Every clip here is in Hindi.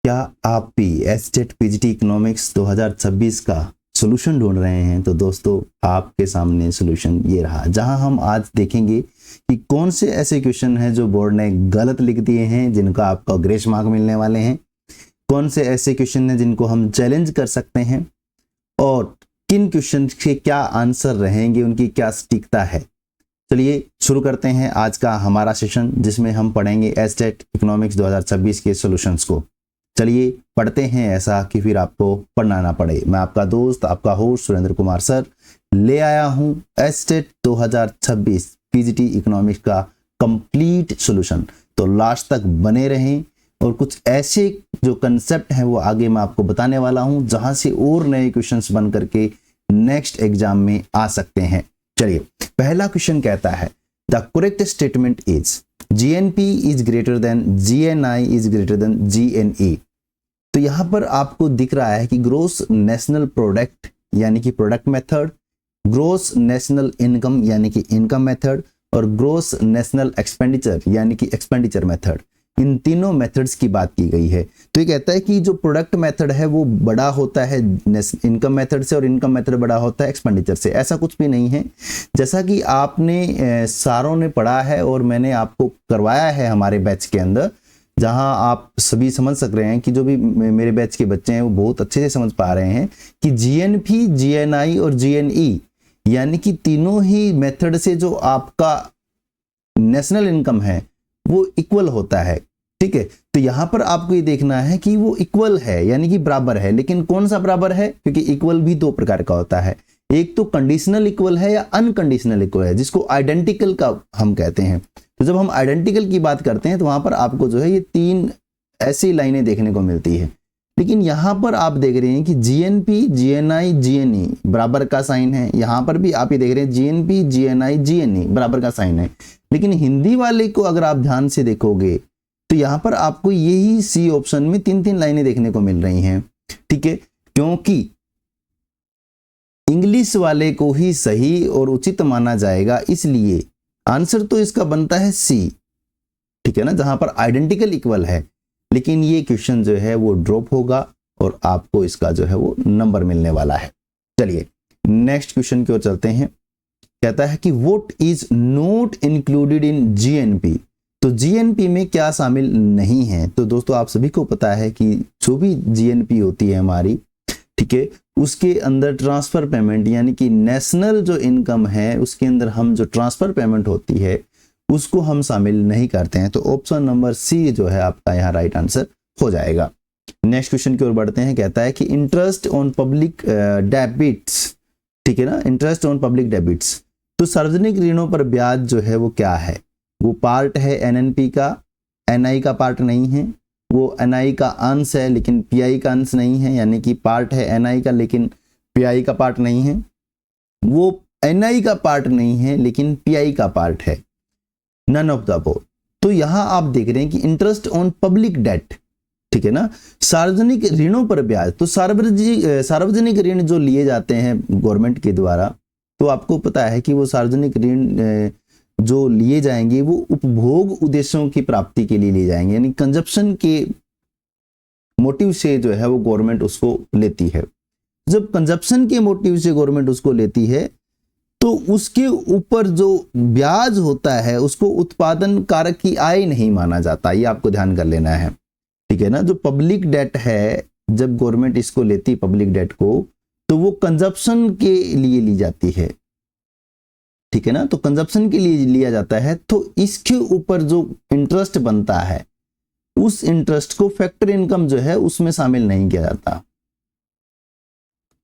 क्या आप भी एस्टेट पीजीटी इकोनॉमिक्स 2026 का सॉल्यूशन ढूंढ रहे हैं? तो दोस्तों आपके सामने सॉल्यूशन ये रहा, जहां हम आज देखेंगे कि कौन से ऐसे क्वेश्चन हैं जो बोर्ड ने गलत लिख दिए हैं, जिनका आपको ग्रेस मार्क मिलने वाले हैं, कौन से ऐसे क्वेश्चन हैं जिनको हम चैलेंज कर सकते हैं, और किन क्वेश्चन के क्या आंसर रहेंगे, उनकी क्या सटीकता है। चलिए शुरू करते हैं आज का हमारा सेशन, जिसमें हम पढ़ेंगे एस्टेट इकोनॉमिक्स 2026 के सॉल्यूशंस को। चलिए पढ़ते हैं, ऐसा कि फिर आपको पढ़ना ना पड़े। मैं आपका दोस्त, आपका होस्ट सुरेंद्र कुमार सर ले आया हूं एस्टेट 2026 पीजीटी इकोनॉमिक्स का कंप्लीट सॉल्यूशन। तो लास्ट तक बने रहें, और कुछ ऐसे जो कंसेप्ट हैं वो आगे मैं आपको बताने वाला हूं, जहां से और नए क्वेश्चंस बन करके नेक्स्ट एग्जाम में आ सकते हैं। चलिए, पहला क्वेश्चन कहता है the correct statement is GNP is greater than GNI is greater than GNE। तो यहां पर आपको दिख रहा है कि ग्रोस नेशनल प्रोडक्ट यानी कि product method, gross national income यानी कि इनकम मेथड, और ग्रोस नेशनल एक्सपेंडिचर यानी कि एक्सपेंडिचर मेथड, इन तीनों मेथड्स की बात की गई है। तो ये कहता है कि जो प्रोडक्ट मेथड है वो बड़ा होता है इनकम मेथड से, और इनकम मेथड बड़ा होता है एक्सपेंडिचर से। ऐसा कुछ भी नहीं है, जैसा कि आपने सारों ने पढ़ा है और मैंने आपको करवाया है हमारे बैच के अंदर, जहां आप सभी समझ सक रहे हैं कि जो भी मेरे बैच के बच्चे हैं वो बहुत अच्छे से समझ पा रहे हैं कि GNP, GNI और GNE यानी कि तीनों ही मेथड से जो आपका नेशनल इनकम है वो इक्वल होता है। ठीक है, तो यहां पर आपको ये देखना है कि वो इक्वल है यानी कि बराबर है। लेकिन कौन सा बराबर है? क्योंकि इक्वल भी दो प्रकार का होता है, एक तो कंडीशनल इक्वल है या अनकंडीशनल इक्वल है, जिसको आइडेंटिकल का हम कहते हैं। तो जब हम आइडेंटिकल की बात करते हैं तो वहां पर आपको जो है ये तीन ऐसी लाइनें देखने को मिलती है। लेकिन यहां पर आप देख रहे हैं कि GNP, GNI, GNE बराबर का साइन है। यहां पर भी आप ये देख रहे हैं GNP, GNI, GNE बराबर का साइन है। लेकिन हिंदी वाले को अगर आप ध्यान से देखोगे तो यहां पर आपको यही सी ऑप्शन में तीन तीन लाइनें देखने को मिल रही हैं। ठीक है, क्योंकि इंग्लिश वाले को ही सही और उचित माना जाएगा, इसलिए आंसर तो इसका बनता है C। ठीक है ना, जहां पर आइडेंटिकल इक्वल है। लेकिन ये क्वेश्चन जो है वो ड्रॉप होगा और आपको इसका जो है वो नंबर मिलने वाला है। चलिए नेक्स्ट क्वेश्चन की ओर चलते हैं। कहता है कि what is not included in GNP। तो GNP में क्या शामिल नहीं है? तो दोस्तों आप सभी को पता है कि जो भी GNP होती है हमारी, ठीक है, उसके अंदर ट्रांसफर पेमेंट यानी कि नेशनल जो इनकम है उसके अंदर हम जो ट्रांसफर पेमेंट होती है उसको हम शामिल नहीं करते हैं। तो ऑप्शन नंबर C जो है आपका यहाँ राइट आंसर हो जाएगा। नेक्स्ट क्वेश्चन की ओर बढ़ते हैं। कहता है कि इंटरेस्ट ऑन पब्लिक डेबिट्स, ठीक है ना, इंटरेस्ट ऑन पब्लिक डेबिट्स, तो सार्वजनिक ऋणों पर ब्याज जो है वो क्या है? वो पार्ट है NNP का, NI का पार्ट नहीं है। वो NI का अंश है लेकिन PI का अंश नहीं है, यानी कि पार्ट है NI का लेकिन PI का पार्ट नहीं है। वो NI का पार्ट नहीं है लेकिन PI का पार्ट है, नन ऑफ द अबव। तो यहां आप देख रहे हैं कि इंटरेस्ट ऑन पब्लिक डेट, ठीक है ना, सार्वजनिक ऋणों पर ब्याज। तो सार्वजनिक ऋण जो लिए जाते हैं गवर्नमेंट के द्वारा, तो आपको पता है कि वो सार्वजनिक ऋण जो लिए जाएंगे वो उपभोग उद्देश्यों की प्राप्ति के लिए लिए जाएंगे, यानी कंजप्शन के मोटिव से जो है वो गवर्नमेंट उसको लेती है। जब कंजप्शन के मोटिव से गवर्नमेंट उसको लेती है तो उसके ऊपर जो ब्याज होता है उसको उत्पादन कारक की आय नहीं माना जाता। ये आपको ध्यान कर लेना है। ठीक है ना, जो पब्लिक डेट है, जब गवर्नमेंट इसको लेती पब्लिक डेट को, तो वो कंजप्शन के लिए ली जाती है। ठीक है ना, तो कंजप्शन के लिए लिया जाता है। तो इसके ऊपर जो इंटरेस्ट बनता है उस इंटरेस्ट को फैक्टर इनकम जो है उसमें शामिल नहीं किया जाता,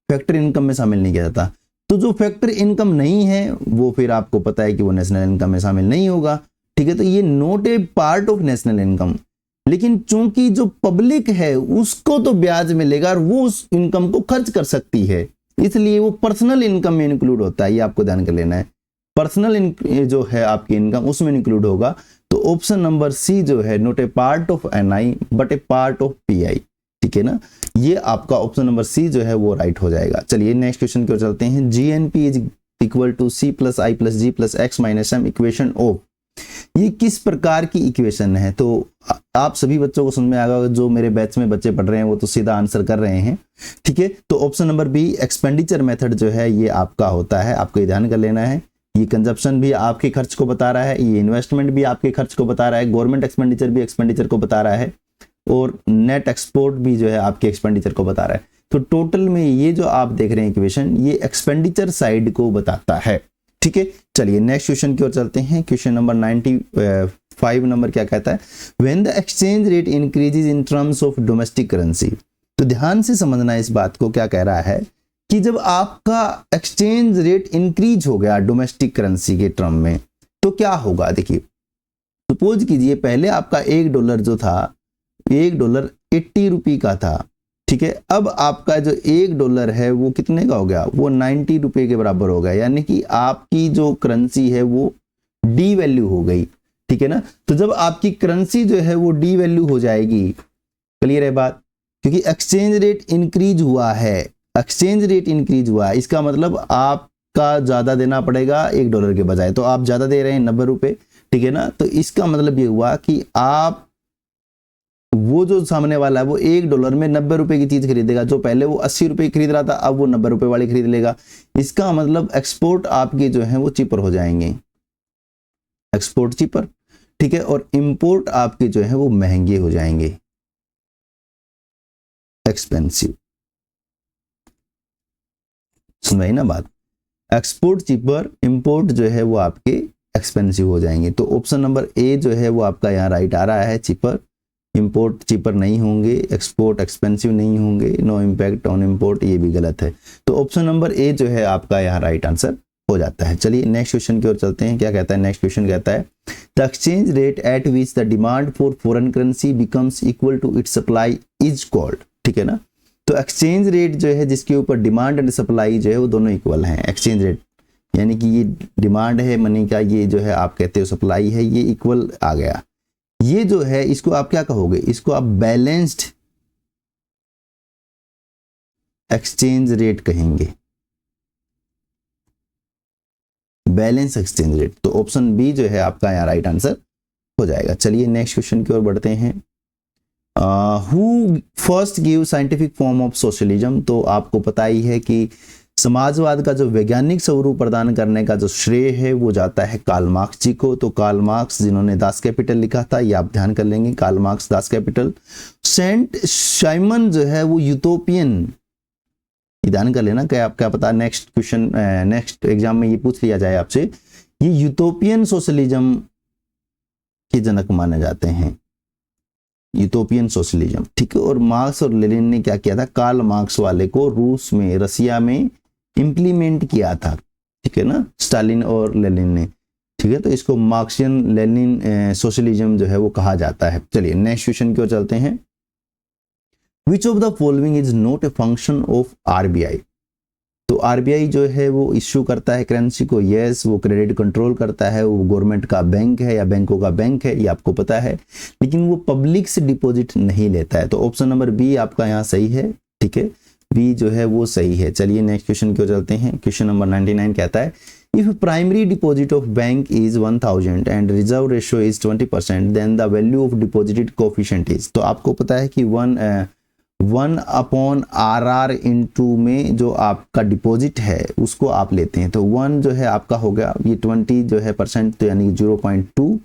फैक्टर इनकम में शामिल नहीं किया जाता। तो जो फैक्टर इनकम नहीं है वो फिर आपको पता है कि वो नेशनल इनकम में शामिल नहीं होगा। ठीक है, तो ये not a part of national income. लेकिन चूंकि जो पब्लिक है उसको तो ब्याज मिलेगा और वो उस इनकम को खर्च कर सकती है, इसलिए वो पर्सनल इनकम में इंक्लूड होता है। ये आपको ध्यान कर लेना है, पर्सनल जो है आपकी इनकम उसमें इंक्लूड होगा। तो ऑप्शन नंबर C जो है not a part of NI but A part of PI। ठीक है ना, ये आपका ऑप्शन नंबर C जो है वो राइट हो जाएगा। चलिए नेक्स्ट क्वेश्चन की ओर चलते हैं। GNP is equal to C + I + G + X - M equation of, ये किस प्रकार की इक्वेशन है? तो आप सभी बच्चों को समझ में आएगा, जो मेरे बैच में बच्चे पढ़ रहे हैं वो तो सीधा आंसर कर रहे हैं, ठीक है। तो option number B expenditure method जो है ये आपका होता है, आपको ये ध्यान कर लेना है। ये कंजप्शन भी आपके खर्च को बता रहा है, ये इन्वेस्टमेंट भी आपके खर्च को बता रहा है, गवर्नमेंट एक्सपेंडिचर भी एक्सपेंडिचर को बता रहा है, और नेट एक्सपोर्ट भी जो है आपके एक्सपेंडिचर को बता रहा है। तो टोटल में ये जो आप देख रहे हैं इक्वेशन, ये एक्सपेंडिचर साइड को बताता है, ठीक है। चलिए नेक्स्ट क्वेश्चन की ओर चलते हैं। क्वेश्चन नंबर 95 नंबर क्या कहता है? When the exchange rate increases in terms of domestic currency. तो ध्यान से समझना इस बात को, क्या कह रहा है कि जब आपका एक्सचेंज रेट इंक्रीज हो गया डोमेस्टिक करेंसी के टर्म में, तो क्या होगा? देखिए सपोज कीजिए पहले आपका $1 जो था, $1 80 रुपये का था, ठीक है। अब आपका जो $1 है वो कितने का हो गया? वो 90 रुपये के बराबर हो गया, यानी कि आपकी जो करेंसी है वो डी वैल्यू हो गई, ठीक है ना। तो जब आपकी करेंसी जो है वो डी वैल्यू हो जाएगी, क्लियर है बात, क्योंकि एक्सचेंज रेट इंक्रीज हुआ है, एक्सचेंज रेट इंक्रीज हुआ है, इसका मतलब आपका ज्यादा देना पड़ेगा $1 के बजाय, तो आप ज्यादा दे रहे हैं 90 रुपये, ठीक है ना। तो इसका मतलब ये हुआ कि आप वो जो सामने वाला है वो $1 में 90 रुपए की चीज खरीदेगा, जो पहले वो 80 रुपए खरीद रहा था अब वो 90 रुपए वाली खरीद लेगा। इसका मतलब एक्सपोर्ट आपके जो है वो चीपर हो जाएंगे, एक्सपोर्ट चीपर, ठीक है, और इंपोर्ट आपके जो है वो महंगे हो जाएंगे, एक्सपेंसिव। सुनाई ना बात, एक्सपोर्ट चीपर, इंपोर्ट जो है वो आपके एक्सपेंसिव हो जाएंगे। तो ऑप्शन नंबर ए जो है वो आपका यहाँ राइट आ रहा है, चीपर, इंपोर्ट चीपर नहीं होंगे, एक्सपोर्ट एक्सपेंसिव नहीं होंगे, नो इम्पैक्ट ऑन इंपोर्ट, ये भी गलत है। तो ऑप्शन नंबर ए जो है आपका यहाँ राइट आंसर हो जाता है। चलिए नेक्स्ट क्वेश्चन की ओर चलते हैं। क्या कहता है नेक्स्ट क्वेश्चन? कहता है the exchange rate at which the demand for foreign currency becomes equal to its supply is called, ठीक है ना। तो एक्सचेंज रेट जो है जिसके ऊपर डिमांड एंड सप्लाई जो है वो दोनों इक्वल हैं, एक्सचेंज रेट यानी कि ये डिमांड है मनी का, ये जो है आप कहते हो सप्लाई है, ये इक्वल आ गया। ये जो है इसको आप क्या कहोगे? इसको आप बैलेंस्ड एक्सचेंज रेट कहेंगे, बैलेंस एक्सचेंज रेट। तो ऑप्शन बी जो है आपका यहाँ राइट आंसर हो जाएगा। चलिए नेक्स्ट क्वेश्चन की ओर बढ़ते हैं। Who first give scientific form of socialism. तो आपको पता ही है कि समाजवाद का जो वैज्ञानिक स्वरूप प्रदान करने का जो श्रेय है वो जाता है कार्ल मार्क्स जी को। तो कार्ल मार्क्स जिन्होंने दास कैपिटल लिखा था, ये आप ध्यान कर लेंगे, Karl Marx Das Kapital. Saint Simon जो है वो यूटोपियन, ध्यान कर लेना, क्या पता नेक्स्ट क्वेश्चन नेक्स्ट एग्जाम में ये पूछ लिया जाए आपसे, ये यूटोपियन सोशलिज्म के जनक माने जाते हैं, यूटोपियन सोशलिज्म, ठीक है। और मार्क्स और लेनिन ने क्या किया था? कार्ल मार्क्स वाले को रूस में, रसिया में इंप्लीमेंट किया था, ठीक है ना, स्टालिन और लेनिन ने, ठीक है। तो इसको मार्क्सियन लेनिन सोशलिज्म जो है वो कहा जाता है। चलिए नेक्स्ट क्वेश्चन की ओर चलते हैं। Which of the following is not a function of RBI. तो आरबीआई जो है वो इश्यू करता है करेंसी को, यस, वो क्रेडिट कंट्रोल करता है, वो गवर्नमेंट का बैंक है या बैंकों का बैंक है, ये आपको पता है, लेकिन वो पब्लिक से डिपॉजिट नहीं लेता है। तो ऑप्शन नंबर बी आपका यहाँ सही है, ठीक है, बी जो है वो सही है। चलिए नेक्स्ट क्वेश्चन की ओर चलते हैं। क्वेश्चन नंबर 99 कहता है if primary deposit of bank is 1000 and reserve ratio is 20% then the value of deposited coefficient is. तो आपको पता है कि 1/RR इंटू में जो आपका डिपॉजिट है उसको आप लेते हैं, तो 1 जो है आपका हो गया, ये 20 जो है परसेंट, तो यानी 0.2,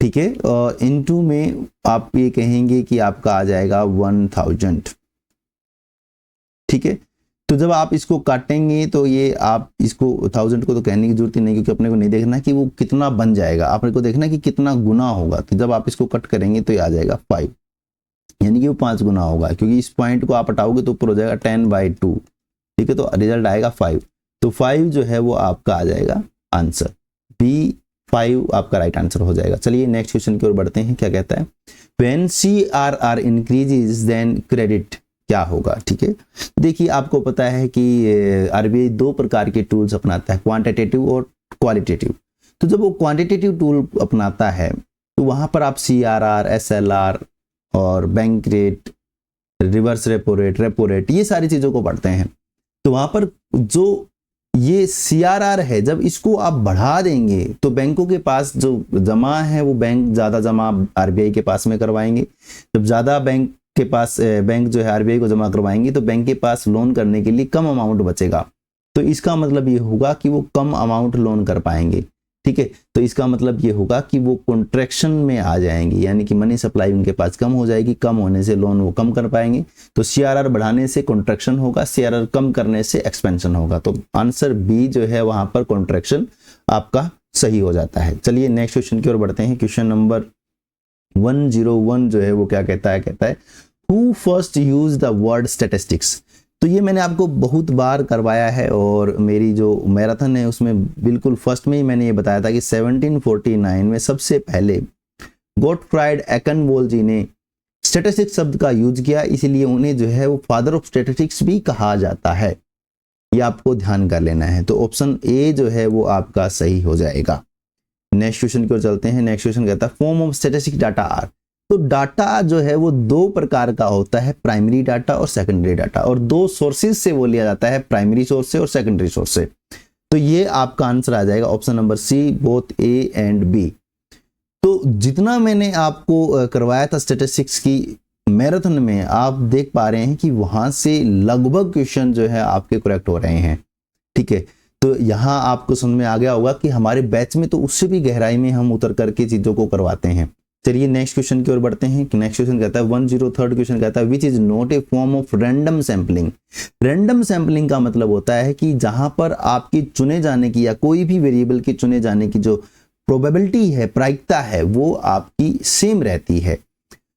ठीक है, और इंटू में आप ये कहेंगे कि आपका आ जाएगा 1000, ठीक है। तो जब आप इसको काटेंगे तो ये आप इसको 1000 को तो कहने की जरूरत ही नहीं, क्योंकि अपने को नहीं देखना कि वो कितना बन जाएगा, अपने को देखना कि कितना गुना होगा। तो जब आप इसको कट करेंगे तो ये आ जाएगा 5, यानी कि वो 5 गुना होगा, क्योंकि इस पॉइंट को आप हटाओगे तो ऊपर हो जाएगा 10/2, ठीक है, तो रिजल्ट आएगा 5। तो 5 जो है वो आपका आ जाएगा आंसर, बी 5 आपका राइट आंसर हो जाएगा। चलिए नेक्स्ट क्वेश्चन की ओर बढ़ते हैं। क्या कहता है when CRR increases then credit क्या होगा, ठीक है। देखिए आपको पता है कि आरबीआई 2 प्रकार के टूल्स अपनाता है, क्वांटिटेटिव और क्वालिटेटिव। तो जब वो क्वांटिटेटिव टूल अपनाता है तो वहां पर आप CRR, SLR और bank rate, reverse repo rate, ये सारी चीजों को पढ़ते हैं। तो वहां पर जो ये CRR है, जब इसको आप बढ़ा देंगे तो बैंकों के पास जो जमा है वो बैंक ज़्यादा जमा RBI के पास में करवाएंगे। जब ज़्यादा बैंक के पास बैंक जो है RBI को जमा करवाएंगे तो बैंक के पास लोन करने के लिए कम अमाउंट बचेगा। तो इसका मतलब ये होगा कि वो कम अमाउंट लोन कर पाएंगे। ठीक है, तो इसका मतलब ये होगा कि वो कॉन्ट्रैक्शन में आ जाएंगे, यानी कि मनी सप्लाई उनके पास कम हो जाएगी। कम होने से लोन वो कम कर पाएंगे। तो CRR बढ़ाने से कॉन्ट्रैक्शन होगा, CRR कम करने से एक्सपेंशन होगा। तो आंसर बी जो है वहां पर कॉन्ट्रैक्शन आपका सही हो जाता है। चलिए नेक्स्ट क्वेश्चन की ओर बढ़ते हैं। क्वेश्चन नंबर 101 जो है वो क्या कहता है who first use the word statistics. तो ये मैंने आपको बहुत बार करवाया है और मेरी जो मैराथन है उसमें बिल्कुल फर्स्ट में ही मैंने ये बताया था कि 1749 में सबसे पहले गॉटफ्राइड एकेनबोल जी ने स्टैटिस्टिक्स शब्द का यूज किया, इसीलिए उन्हें जो है वो फादर ऑफ स्टैटिस्टिक्स भी कहा जाता है। ये आपको ध्यान कर लेना है। तो ऑप्शन ए जो है वो आपका सही हो जाएगा। नेक्स्ट क्वेश्चन की ओर चलते हैं। नेक्स्ट क्वेश्चन कहता है form of statistic data are. तो डाटा जो है वो दो प्रकार का होता है, प्राइमरी डाटा और सेकेंडरी डाटा, और दो सोर्सेज से वो लिया जाता है, प्राइमरी सोर्स से और सेकेंडरी सोर्स से। तो ये आपका आंसर आ जाएगा option number C, both A and B. तो जितना मैंने आपको करवाया था स्टैटिस्टिक्स की मैराथन में, आप देख पा रहे हैं कि वहां से लगभग क्वेश्चन जो है आपके करेक्ट हो रहे हैं। ठीक है, तो यहाँ आपको समझ में आ गया होगा कि हमारे बैच में तो उससे भी गहराई में हम उतर करके चीजों को करवाते हैं। चलिए नेक्स्ट क्वेश्चन की ओर बढ़ते हैं। नेक्स्ट क्वेश्चन कहता है 103rd क्वेश्चन कहता है which is not a form of random sampling. Random sampling का मतलब होता है कि जहां पर आपकी चुने जाने की या कोई भी वेरिएबल की चुने जाने की जो प्रोबेबिलिटी है, प्रायिकता है, वो आपकी सेम रहती है,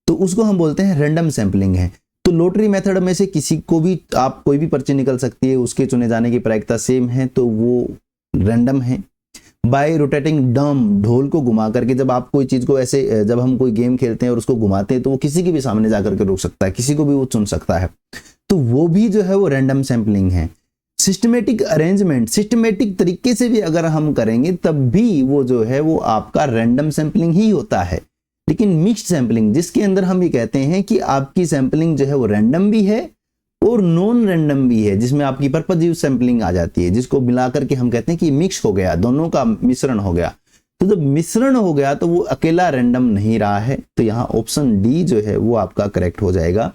तो उसको हम बोलते हैं रैंडम सैंपलिंग है। तो लॉटरी मेथड में से किसी को भी आप कोई भी पर्ची निकल सकती है, उसके चुने जाने की प्रायिकता सेम है, तो वो रैंडम है। बाय रोटेटिंग डम, ढोल को घुमा करके, जब आप कोई चीज को ऐसे, जब हम कोई गेम खेलते हैं और उसको घुमाते हैं तो वो किसी के भी सामने जाकर के रोक सकता है, किसी को भी वो चुन सकता है, तो वो भी जो है वो रैंडम सैंपलिंग है। सिस्टमेटिक अरेंजमेंट, सिस्टमेटिक तरीके से भी अगर हम करेंगे तब भी वो जो है वो आपका रैंडम सैंपलिंग ही होता है। लेकिन मिक्स्ड सैंपलिंग, जिसके अंदर हम ये कहते हैं कि आपकी सैंपलिंग जो है वो रैंडम भी है और नॉन रैंडम भी है, जिसमें आपकी पर्पजिव सैंपलिंग आ जाती है, जिसको मिलाकर के हम कहते हैं कि मिक्स हो गया, दोनों का मिश्रण हो गया। तो जब मिश्रण हो गया तो वो अकेला रैंडम नहीं रहा है। तो यहाँ ऑप्शन डी जो है वो आपका करेक्ट हो जाएगा।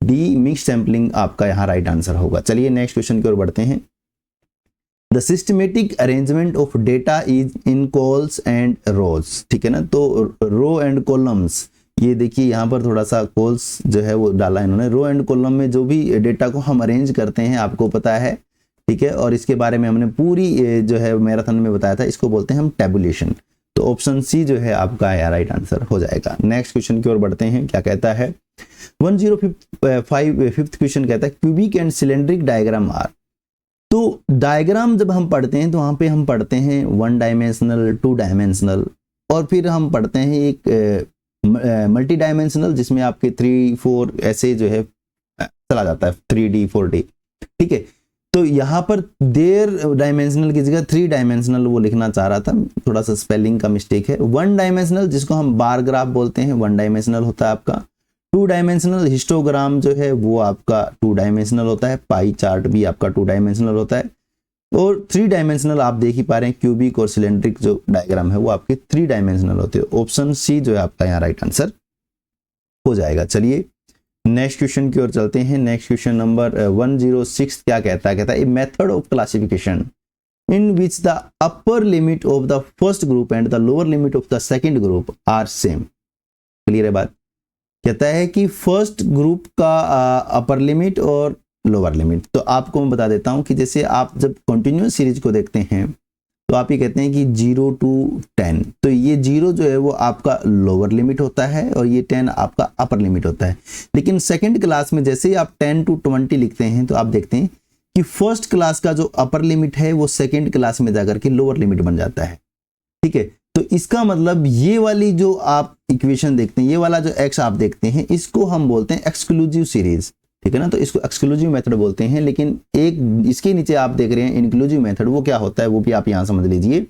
डी, मिक्स सैंपलिंग आपका यहाँ राइट आंसर होगा। चलिए नेक्स्ट क्वेश्चन की ओर बढ़ते हैं। The systematic arrangement of data is in calls and rows. ठीक है ना, तो रो एंड कॉलम्स, ये देखिए यहाँ पर थोड़ा सा कॉल्स जो है वो डाला इन्होंने। रो एंड कॉलम में जो भी डेटा को हम अरेंज करते हैं आपको पता है, ठीक है, और इसके बारे में हमने पूरी जो है मैराथन में बताया था, इसको बोलते हैं हम टेबुलेशन। तो ऑप्शन सी जो है आपका राइट आंसर हो जाएगा। नेक्स्ट क्वेश्चन की ओर बढ़ते हैं। क्या कहता है 105th क्वेश्चन कहता है क्यूबिक एंड सिलेंड्रिक डायग्राम आर। तो डायग्राम जब हम पढ़ते हैं तो वहां पे हम पढ़ते हैं 1 डायमेंशनल, 2 डायमेंशनल, और फिर हम पढ़ते हैं एक मल्टी डायमेंशनल, जिसमें आपके 3, 4 ऐसे जो है चला जाता है, 3D 4D। ठीक है, तो यहाँ पर देर डायमेंशनल की जगह 3 डायमेंशनल वो लिखना चाह रहा था, थोड़ा सा स्पेलिंग का मिस्टेक है। 1 डायमेंशनल जिसको हम बार ग्राफ बोलते हैं 1 डायमेंशनल होता है आपका। 2 डायमेंशनल हिस्टोग्राम जो है वो आपका 2 डायमेंशनल होता है। पाई चार्ट भी आपका 2 डायमेंशनल होता है। और 3 डायमेंशनल आप देख ही पा रहे हैं, क्यूबिक और सिलेंड्रिक जो डायग्राम है वो आपके 3 डायमेंशनल होते हैं। ऑप्शन सी जो है आपका यहाँ राइट आंसर हो जाएगा। चलिए नेक्स्ट क्वेश्चन की ओर चलते हैं। नेक्स्ट क्वेश्चन नंबर 106 क्या कहता है a method of classification in which the upper limit of the first group and the lower limit of the second group are same. Clear है बात? कहता है कि फर्स्ट ग्रुप का अपर लिमिट और लोअर लिमिट। तो आपको मैं बता देता हूं कि जैसे आप जब कंटिन्यूअस सीरीज को देखते हैं तो आप ये कहते हैं कि 0 to 10, तो ये 0 जो है वो आपका लोअर लिमिट होता है और ये 10 आपका अपर लिमिट होता है। लेकिन सेकंड क्लास में जैसे ही आप 10 to 20 लिखते हैं तो आप देखते हैं कि फर्स्ट क्लास का जो अपर लिमिट है वो सेकंड क्लास में जाकर के लोअर लिमिट बन जाता है। ठीक है, तो इसका मतलब ये वाली जो आप इक्वेशन देखते हैं, ये वाला जो x आप देखते हैं, इसको हम बोलते हैं एक्सक्लूसिव सीरीज। ठीक है ना, तो इसको एक्सक्लूसिव मेथड बोलते हैं। लेकिन एक इसके नीचे आप देख रहे हैं इंक्लूसिव मेथड, वो क्या होता है वो भी आप यहां समझ लीजिए।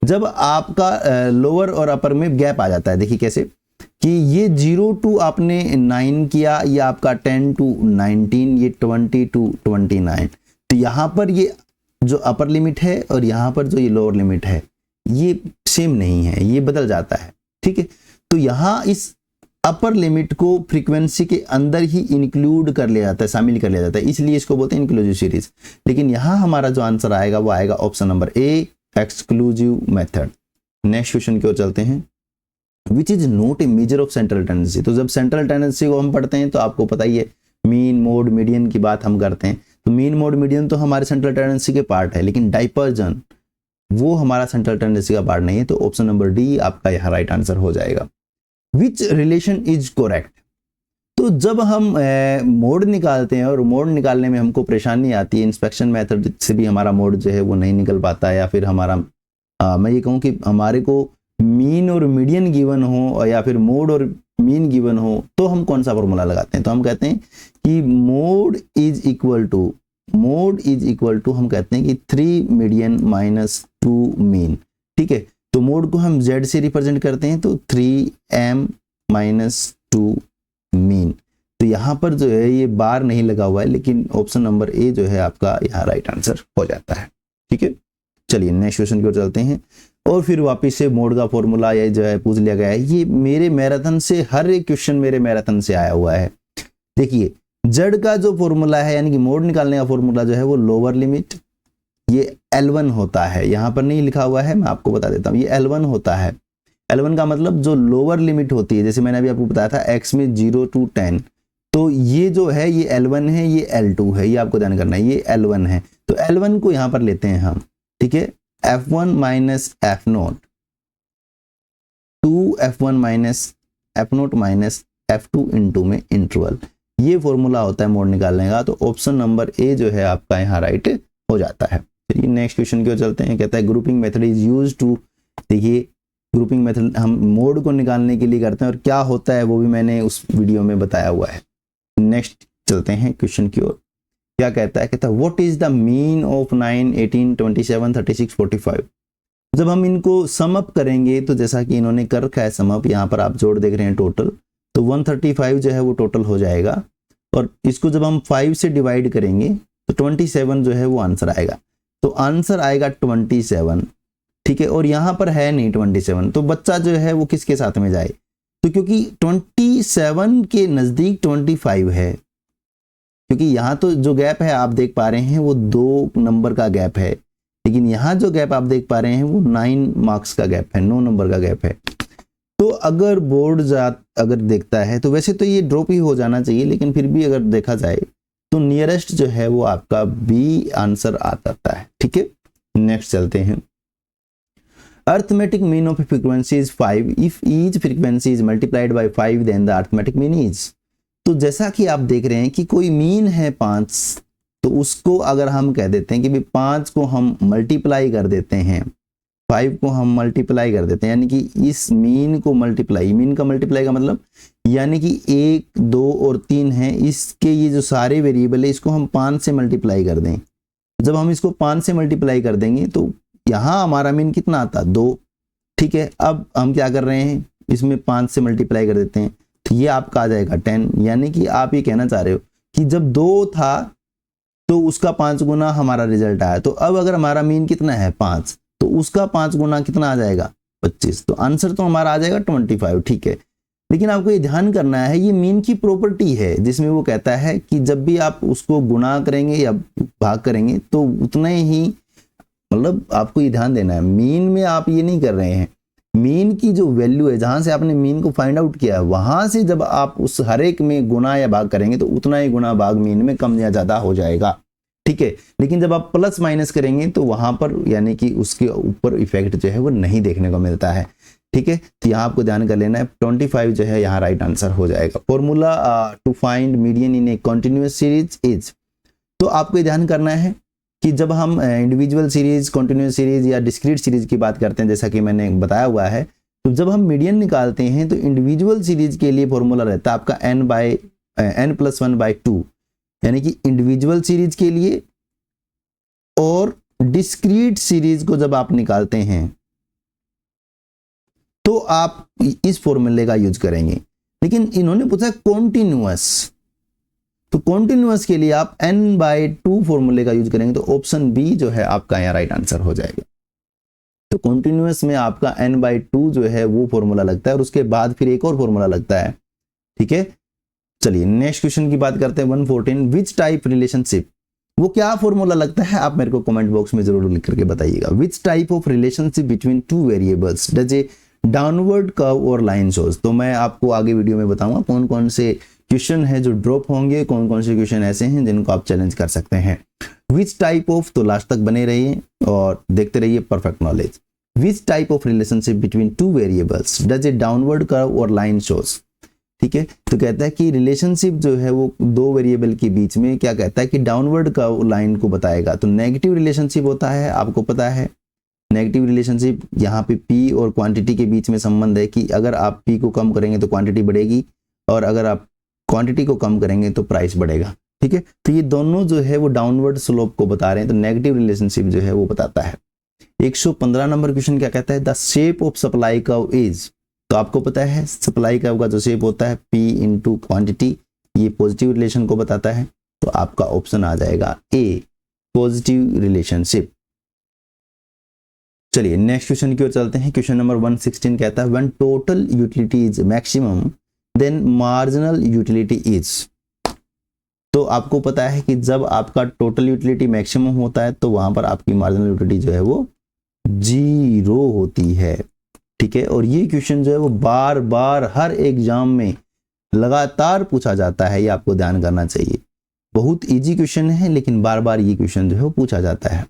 जब आपका लोअर और अपर में गैप आ जाता है, देखिए कैसे कि ये 0 to आपने 9 किया, ये आपका 10 to 19, ये 20 to 29, तो यहां पर ये जो अपर लिमिट है और यहाँ पर जो ये लोअर लिमिट है ये सेम नहीं है, ये बदल जाता है। ठीक है, तो यहाँ इस अपर लिमिट को फ्रीक्वेंसी के अंदर ही इंक्लूड कर लिया जाता है, शामिल कर लिया जाता है, इसलिए इसको बोलते हैं इंक्लूसिव सीरीज। लेकिन यहाँ हमारा जो आंसर आएगा वो आएगा ऑप्शन नंबर ए, एक्सक्लूसिव मेथड। नेक्स्ट क्वेश्चन की ओर चलते हैं। Which is not a measure of central tendency. तो जब सेंट्रल टेंडेंसी को हम पढ़ते हैं तो आपको पता ही है मीन, मोड, मीडियन की बात हम करते हैं। तो मीन, मोड, मीडियन तो हमारे सेंट्रल टेंडेंसी के पार्ट है, लेकिन डाइवर्जन वो हमारा सेंट्रल टेंडेंसी का पार्ट नहीं है। तो ऑप्शन नंबर डी आपका यहाँ राइट आंसर हो जाएगा। विच रिलेशन इज करेक्ट। तो जब हम मोड निकालते हैं और मोड निकालने में हमको परेशानी आती है, इंस्पेक्शन मेथड से भी हमारा मोड जो है वो नहीं निकल पाता है, या फिर हमारा मैं ये कहूँ कि हमारे को मीन और मीडियन गिवन हो या फिर मोड और मीन गिवन हो, तो हम कौन सा फॉर्मूला लगाते हैं। तो हम कहते हैं कि मोड इज इक्वल टू हम कहते हैं कि 3 मीडियन माइनस 2 मीन। ठीक है, तो मोड को हम z से रिप्रेजेंट करते हैं, तो 3m माइनस 2 मीन। तो यहाँ पर जो है ये बार नहीं लगा हुआ है, लेकिन ऑप्शन नंबर ए जो है आपका यहाँ राइट आंसर हो जाता है। ठीक है, चलिए नेक्स्ट क्वेश्चन की ओर चलते हैं। और फिर वापस से मोड का फॉर्मूला ये जो है पूछ लिया गया है। ये मेरे मैराथन से, हर एक क्वेश्चन मेरे मैराथन से आया हुआ है। देखिए z का जो फॉर्मूला है यानी कि मोड निकालने का फॉर्मूला जो है वो लोअर लिमिट ये L1 होता है। यहाँ पर नहीं लिखा हुआ है, मैं आपको बता देता हूँ, ये L1 होता है। L1 का मतलब जो लोअर लिमिट होती है, जैसे मैंने अभी आपको बताया था x में 0 to 10, तो ये जो है ये L1 है, ये L2 है, ये आपको ध्यान करना है, ये L1 है। तो L1 को यहाँ पर लेते हैं हम। ठीक है, F1 minus F0 2F1 minus F0 minus F2 into में इंटरवल, ये फॉर्मूला होता है मोड निकालने का। तो ऑप्शन नंबर ए जो है आपका यहाँ राइट हो जाता है। चलिए नेक्स्ट क्वेश्चन की ओर चलते हैं। कहता है grouping method is used to. देखिए ग्रुपिंग मेथड हम मोड को निकालने के लिए करते हैं, और क्या होता है वो भी मैंने उस वीडियो में बताया हुआ है। नेक्स्ट चलते हैं क्वेश्चन की ओर। क्या कहता है, कहता है what is the mean of 9, 18, 27, 36, 45। जब हम इनको सम अप करेंगे तो जैसा कि इन्होंने कर रखा है सम अप, यहाँ पर आप जोड़ देख रहे हैं टोटल, तो 135 जो है वो टोटल हो जाएगा। और इसको जब हम 5 से डिवाइड करेंगे तो 27 जो है वो आंसर आएगा। तो आंसर आएगा 27। ठीक है, और यहाँ पर है नहीं 27, तो बच्चा जो है वो किसके साथ में जाए। तो क्योंकि 27 के नज़दीक 25 है, क्योंकि यहाँ तो जो गैप है आप देख पा रहे हैं वो 2 नंबर का गैप है, लेकिन यहाँ जो गैप आप देख पा रहे हैं वो 9 मार्क्स का गैप है, 9 नंबर का गैप है। तो अगर बोर्ड अगर देखता है तो वैसे तो ये ड्रॉप ही हो जाना चाहिए, लेकिन फिर भी अगर देखा जाए तो नियरेस्ट जो है वो आपका बी आंसर आ जाता है। ठीक है, नेक्स्ट चलते हैं। Arithmetic mean of frequency is 5 if each frequency is multiplied by 5 then the arithmetic mean is. तो जैसा कि आप देख रहे हैं कि कोई मीन है 5, तो उसको अगर हम कह देते हैं कि भाई 5 को हम मल्टीप्लाई कर देते हैं, 5 को हम मल्टीप्लाई कर देते हैं, यानी कि इस मीन को मल्टीप्लाई, मीन का मल्टीप्लाई का मतलब यानी कि 1, 2 और 3 है, इसके ये जो सारे वेरिएबल है इसको हम 5 से मल्टीप्लाई कर दें। जब हम इसको 5 से मल्टीप्लाई कर देंगे तो यहाँ हमारा मीन कितना आता, 2। ठीक है, अब हम क्या कर रहे हैं, इसमें 5 से मल्टीप्लाई कर देते हैं, तो ये आपका आ जाएगा 10। यानी कि आप ये कहना चाह रहे हो कि जब 2 था तो उसका 5 गुना हमारा रिजल्ट आया, तो अब अगर हमारा मीन कितना है 5, तो उसका 5 गुना कितना आ जाएगा 25, तो आंसर तो हमारा आ जाएगा 25। ठीक है, लेकिन आपको ये ध्यान करना है ये मीन की प्रॉपर्टी है, जिसमें वो कहता है कि जब भी आप उसको गुणा करेंगे या भाग करेंगे तो उतने ही, मतलब आपको ये ध्यान देना है, मीन में आप ये नहीं कर रहे हैं, मीन की जो वैल्यू है जहां से आपने मीन को फाइंड आउट किया है वहां से जब आप उस हर एक में गुना या भाग करेंगे तो उतना ही गुना भाग मीन में कम या ज्यादा हो जाएगा। ठीक है, लेकिन जब आप प्लस माइनस करेंगे तो वहां पर यानी कि उसके ऊपर इफेक्ट जो है वो नहीं देखने को मिलता है। ठीक है, तो यहाँ आपको ध्यान कर लेना है 25 जो है यहाँ राइट आंसर हो जाएगा। Formula to find median in a continuous series is. तो आपको ध्यान करना है कि जब हम इंडिविजुअल सीरीज, कंटिन्यूअस सीरीज या डिस्क्रीट सीरीज की बात करते हैं, जैसा कि मैंने बताया हुआ है, तो जब हम मीडियन निकालते हैं तो इंडिविजुअल सीरीज के लिए फॉर्मूला रहता है आपका n+1/2, यानी कि इंडिविजुअल सीरीज के लिए, और डिस्क्रीट सीरीज को जब आप निकालते हैं तो आप इस फॉर्मूले का यूज करेंगे। लेकिन इन्होंने पूछा कॉन्टिन्यूअस, तो कॉन्टिन्यूअस के लिए आप n/2 फॉर्मूले का यूज करेंगे तो ऑप्शन बी जो है आपका यहाँ राइट आंसर हो जाएगा। तो कॉन्टिन्यूअस में आपका n/2 जो है वो फॉर्मूला लगता है और उसके बाद फिर एक और फॉर्मूला लगता है, ठीक है। चलिए नेक्स्ट क्वेश्चन की बात करते हैं 114 विच टाइप रिलेशनशिप, वो क्या फॉर्मूला लगता है आप मेरे को कमेंट बॉक्स में जरूर लिख करके बताइएगा। Which type of relationship between two variables does a downward curve और लाइन शोज। तो मैं आपको आगे वीडियो में बताऊंगा कौन कौन से क्वेश्चन है जो ड्रॉप होंगे, कौन कौन से क्वेश्चन ऐसे हैं जिनको आप चैलेंज कर सकते हैं। विच टाइप ऑफ, तो लास्ट तक बने रहिए और देखते रहिए perfect knowledge. Which type of relationship between two variables does a downward curve और लाइन शोज, ठीक है। तो कहता है कि रिलेशनशिप जो है वो दो वेरिएबल के बीच में क्या कहता है कि डाउनवर्ड कर्व लाइन को बताएगा। तो नेगेटिव रिलेशनशिप होता है, आपको पता है नेगेटिव रिलेशनशिप यहाँ पे पी और क्वांटिटी के बीच में संबंध है कि अगर आप पी को कम करेंगे तो क्वांटिटी बढ़ेगी और अगर आप क्वांटिटी को कम करेंगे तो प्राइस बढ़ेगा, ठीक है। तो ये दोनों जो है वो डाउनवर्ड स्लोप को बता रहे हैं, तो नेगेटिव रिलेशनशिप जो है वो बताता है। 115 नंबर क्वेश्चन क्या कहता है, the shape of supply curve is, तो आपको पता है सप्लाई कर्व का जो शेप होता है P इंटू क्वांटिटी, ये पॉजिटिव रिलेशन को बताता है। तो आपका ऑप्शन आ जाएगा ए, पॉजिटिव रिलेशनशिप। चलिए नेक्स्ट क्वेश्चन की ओर चलते हैं। क्वेश्चन नंबर 116 कहता है when total utility is maximum then marginal utility is. तो आपको पता है कि जब आपका टोटल यूटिलिटी मैक्सिमम होता है तो वहां पर आपकी मार्जिनल यूटिलिटी जो है वो 0 होती है, ठीक है। और ये क्वेश्चन जो है वो बार बार हर एग्जाम में लगातार पूछा जाता है, ये आपको ध्यान करना चाहिए। बहुत इजी क्वेश्चन है लेकिन बार बार ये क्वेश्चन जो है वो पूछा जाता है।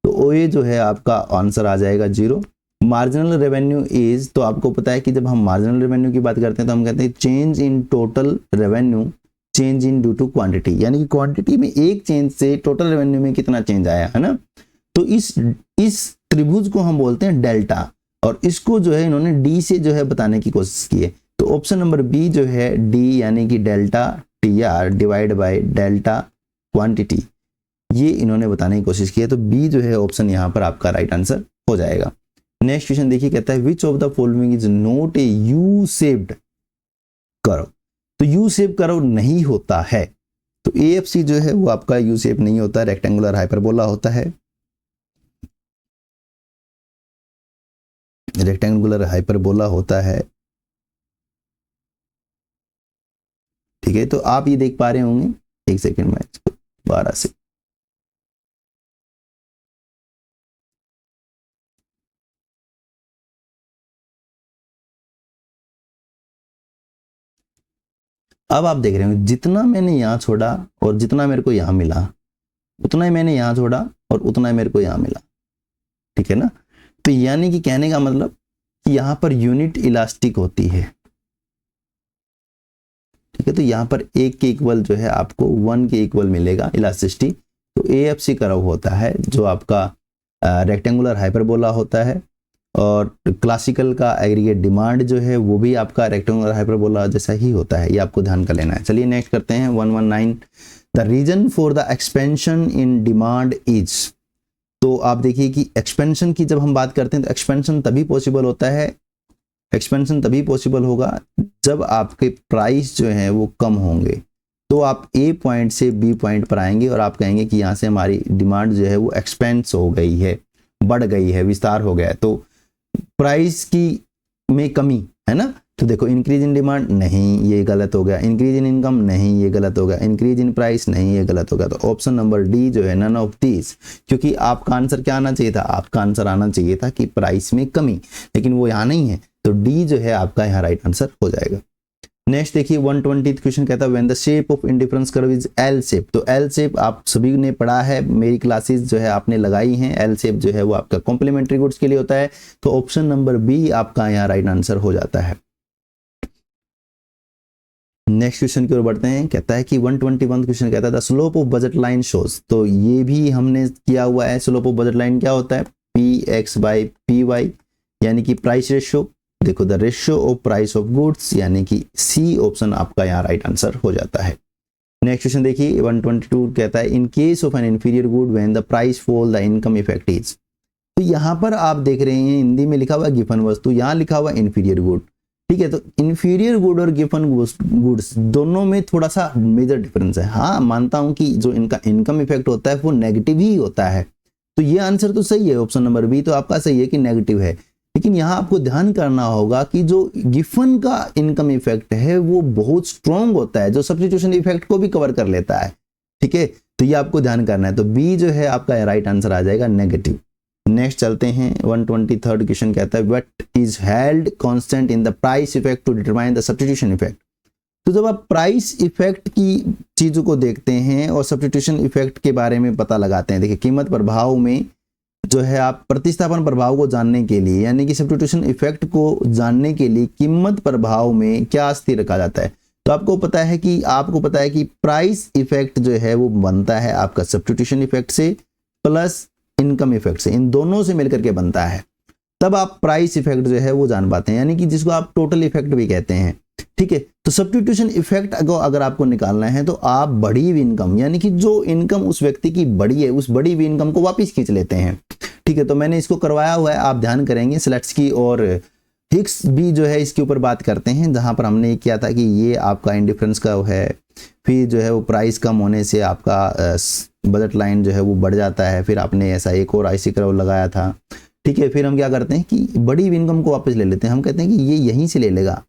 तो ये जो है आपका आंसर आ जाएगा 0। मार्जिनल रेवेन्यू इज, तो आपको पता है कि जब हम मार्जिनल रेवेन्यू की बात करते हैं तो हम कहते हैं change in total revenue change in due to quantity, यानी कि क्वांटिटी में एक चेंज से टोटल रेवेन्यू में कितना चेंज आया है ना। तो इस त्रिभुज को हम बोलते हैं डेल्टा और इसको जो है इन्होंने डी से जो है बताने की कोशिश की है। तो ऑप्शन नंबर बी जो है डी, यानी कि delta TR divide by delta quantity, ये इन्होंने बताने की कोशिश की है। तो बी जो है ऑप्शन यहाँ पर आपका राइट आंसर हो जाएगा। नेक्स्ट क्वेश्चन देखिए, कहता है which of the following is not a U shaped curve. तो यू शेप कर्व नहीं होता है, तो AFC जो है वो आपका यू शेप नहीं होता, रेक्टेंगुलर हाइपरबोला होता है। रेक्टेंगुलर हाइपरबोला होता है, ठीक है। तो आप ये देख पा रहे होंगे, एक सेकंड में इसको 12 से अब आप देख रहे हो जितना मैंने यहां छोड़ा और जितना मेरे को यहां मिला उतना ही मैंने यहां छोड़ा और उतना ही मेरे को यहां मिला, ठीक है ना। तो यानी कि कहने का मतलब कि यहां पर यूनिट इलास्टिक होती है, ठीक है। तो यहां पर 1 के इक्वल जो है आपको 1 के इक्वल मिलेगा इलास्टिसिटी। तो AFC कर्व होता है जो आपका रेक्टेंगुलर हाइपरबोला होता है और क्लासिकल का एग्रीगेट डिमांड जो है वो भी आपका रेक्टेंगुलर हाइपरबोला जैसा ही होता है, ये आपको ध्यान कर लेना है। चलिए नेक्स्ट करते हैं 119 the reason for the expansion in demand is. तो आप देखिए कि एक्सपेंशन की जब हम बात करते हैं तो एक्सपेंशन तभी पॉसिबल होता है, एक्सपेंशन तभी पॉसिबल होगा जब आपके प्राइस जो है वो कम होंगे। तो आप A पॉइंट से B पॉइंट पर आएंगे और आप कहेंगे कि यहाँ से हमारी डिमांड जो है वो एक्सपेंस हो गई है, बढ़ गई है, विस्तार हो गया है, तो प्राइस की में कमी है ना। तो देखो इंक्रीज इन डिमांड नहीं, ये गलत हो गया। इंक्रीज इन इनकम नहीं, ये गलत हो गया। इंक्रीज इन प्राइस नहीं, ये गलत हो गया। तो ऑप्शन नंबर डी जो है नन ऑफ दीज, क्योंकि आपका आंसर क्या आना चाहिए था, आपका आंसर आना चाहिए था कि प्राइस में कमी, लेकिन वो यहाँ नहीं है। तो डी जो है आपका यहाँ राइट आंसर हो जाएगा। नेक्स्ट देखिए 120 क्वेश्चन कहता है when the shape of indifference curve is L shape. तो एल शेप आप सभी ने पढ़ा है, मेरी क्लासेस जो है आपने लगाई हैं। एल शेप जो है वो आपका कॉम्प्लीमेंट्री गुड्स के लिए होता है। तो ऑप्शन नंबर बी आपका यहाँ राइट आंसर हो जाता है। नेक्स्ट क्वेश्चन की ओर बढ़ते हैं। कहता है कि 121 क्वेश्चन कहता है the slope of budget line shows. तो ये भी हमने किया हुआ है। स्लोप ऑफ बजट लाइन क्या होता है, PX/PY, यानी कि प्राइस रेशियो। देखो the ratio of price of goods, यानी कि सी ऑप्शन आपका यहाँ राइट आंसर हो जाता है। नेक्स्ट क्वेश्चन देखिए 122 कहता है in case of N inferior good when the price fall the income effect is. तो यहाँ पर आप देख रहे हैं हिंदी में लिखा हुआ गिवन वस्तु, यहाँ लिखा हुआ इंफीरियर गुड, ठीक है। तो इंफीरियर गुड और गिवन गुड्स दोनों में थोड़ा सा मेजर डिफरेंस है। हाँ, मानता हूं कि जो इनका इनकम इफेक्ट होता है वो नेगेटिव ही होता है, तो ये आंसर तो सही है, ऑप्शन नंबर बी तो आपका सही है कि नेगेटिव है। लेकिन यहाँ आपको ध्यान करना होगा कि जो गिवन का इनकम इफेक्ट है वो बहुत स्ट्रॉन्ग होता है, जो सब्स्टिट्यूशन इफेक्ट को भी कवर कर लेता है। ठीक है, तो ये आपको ध्यान करना है। तो बी जो है आपका राइट आंसर आ जाएगा, नेगेटिव। नेक्स्ट चलते हैं, 123 क्वेश्चन कहता है what is held constant in the price effect to determine the substitution effect. तो जब आप प्राइस इफेक्ट की चीजों को देखते हैं और सब्स्टिट्यूशन इफेक्ट के बारे में पता लगाते हैं, देखिए कीमत प्रभाव में जो है आप प्रतिस्थापन प्रभाव को जानने के लिए, यानी कि सब्स्टिट्यूशन इफेक्ट को जानने के लिए कीमत प्रभाव में क्या स्थिर रखा जाता है। तो आपको पता है कि प्राइस इफेक्ट जो है वो बनता है आपका सब्स्टिट्यूशन इफेक्ट से प्लस इनकम इफेक्ट से, इन दोनों से मिलकर के बनता है। तब आप प्राइस इफेक्ट जो है वो जान पाते हैं, यानी कि जिसको आप टोटल इफेक्ट भी कहते हैं। ठीक है, तो सब्स्टिट्यूशन इफेक्ट अगर आपको निकालना है तो आप बढ़ी हुई इनकम, यानी कि जो इनकम उस व्यक्ति की बढ़ी है, उस बढ़ी हुई इनकम को वापस खींच लेते हैं। ठीक है, तो मैंने इसको करवाया हुआ है, आप ध्यान करेंगे। स्लेट्सकी और हिक्स भी जो है इसके ऊपर बात करते हैं, जहां पर हमने किया था कि ये आपका इंडिफरेंस का है, फिर जो है वो प्राइस कम होने से आपका बजट लाइन जो है वो बढ़ जाता है, फिर आपने ऐसा एक और आईसी कर्व लगाया था। ठीक है, फिर हम क्या करते हैं कि बड़ी इनकम को वापस ले लेते हैं, हम कहते हैं कि ये यहीं से ले लेगा,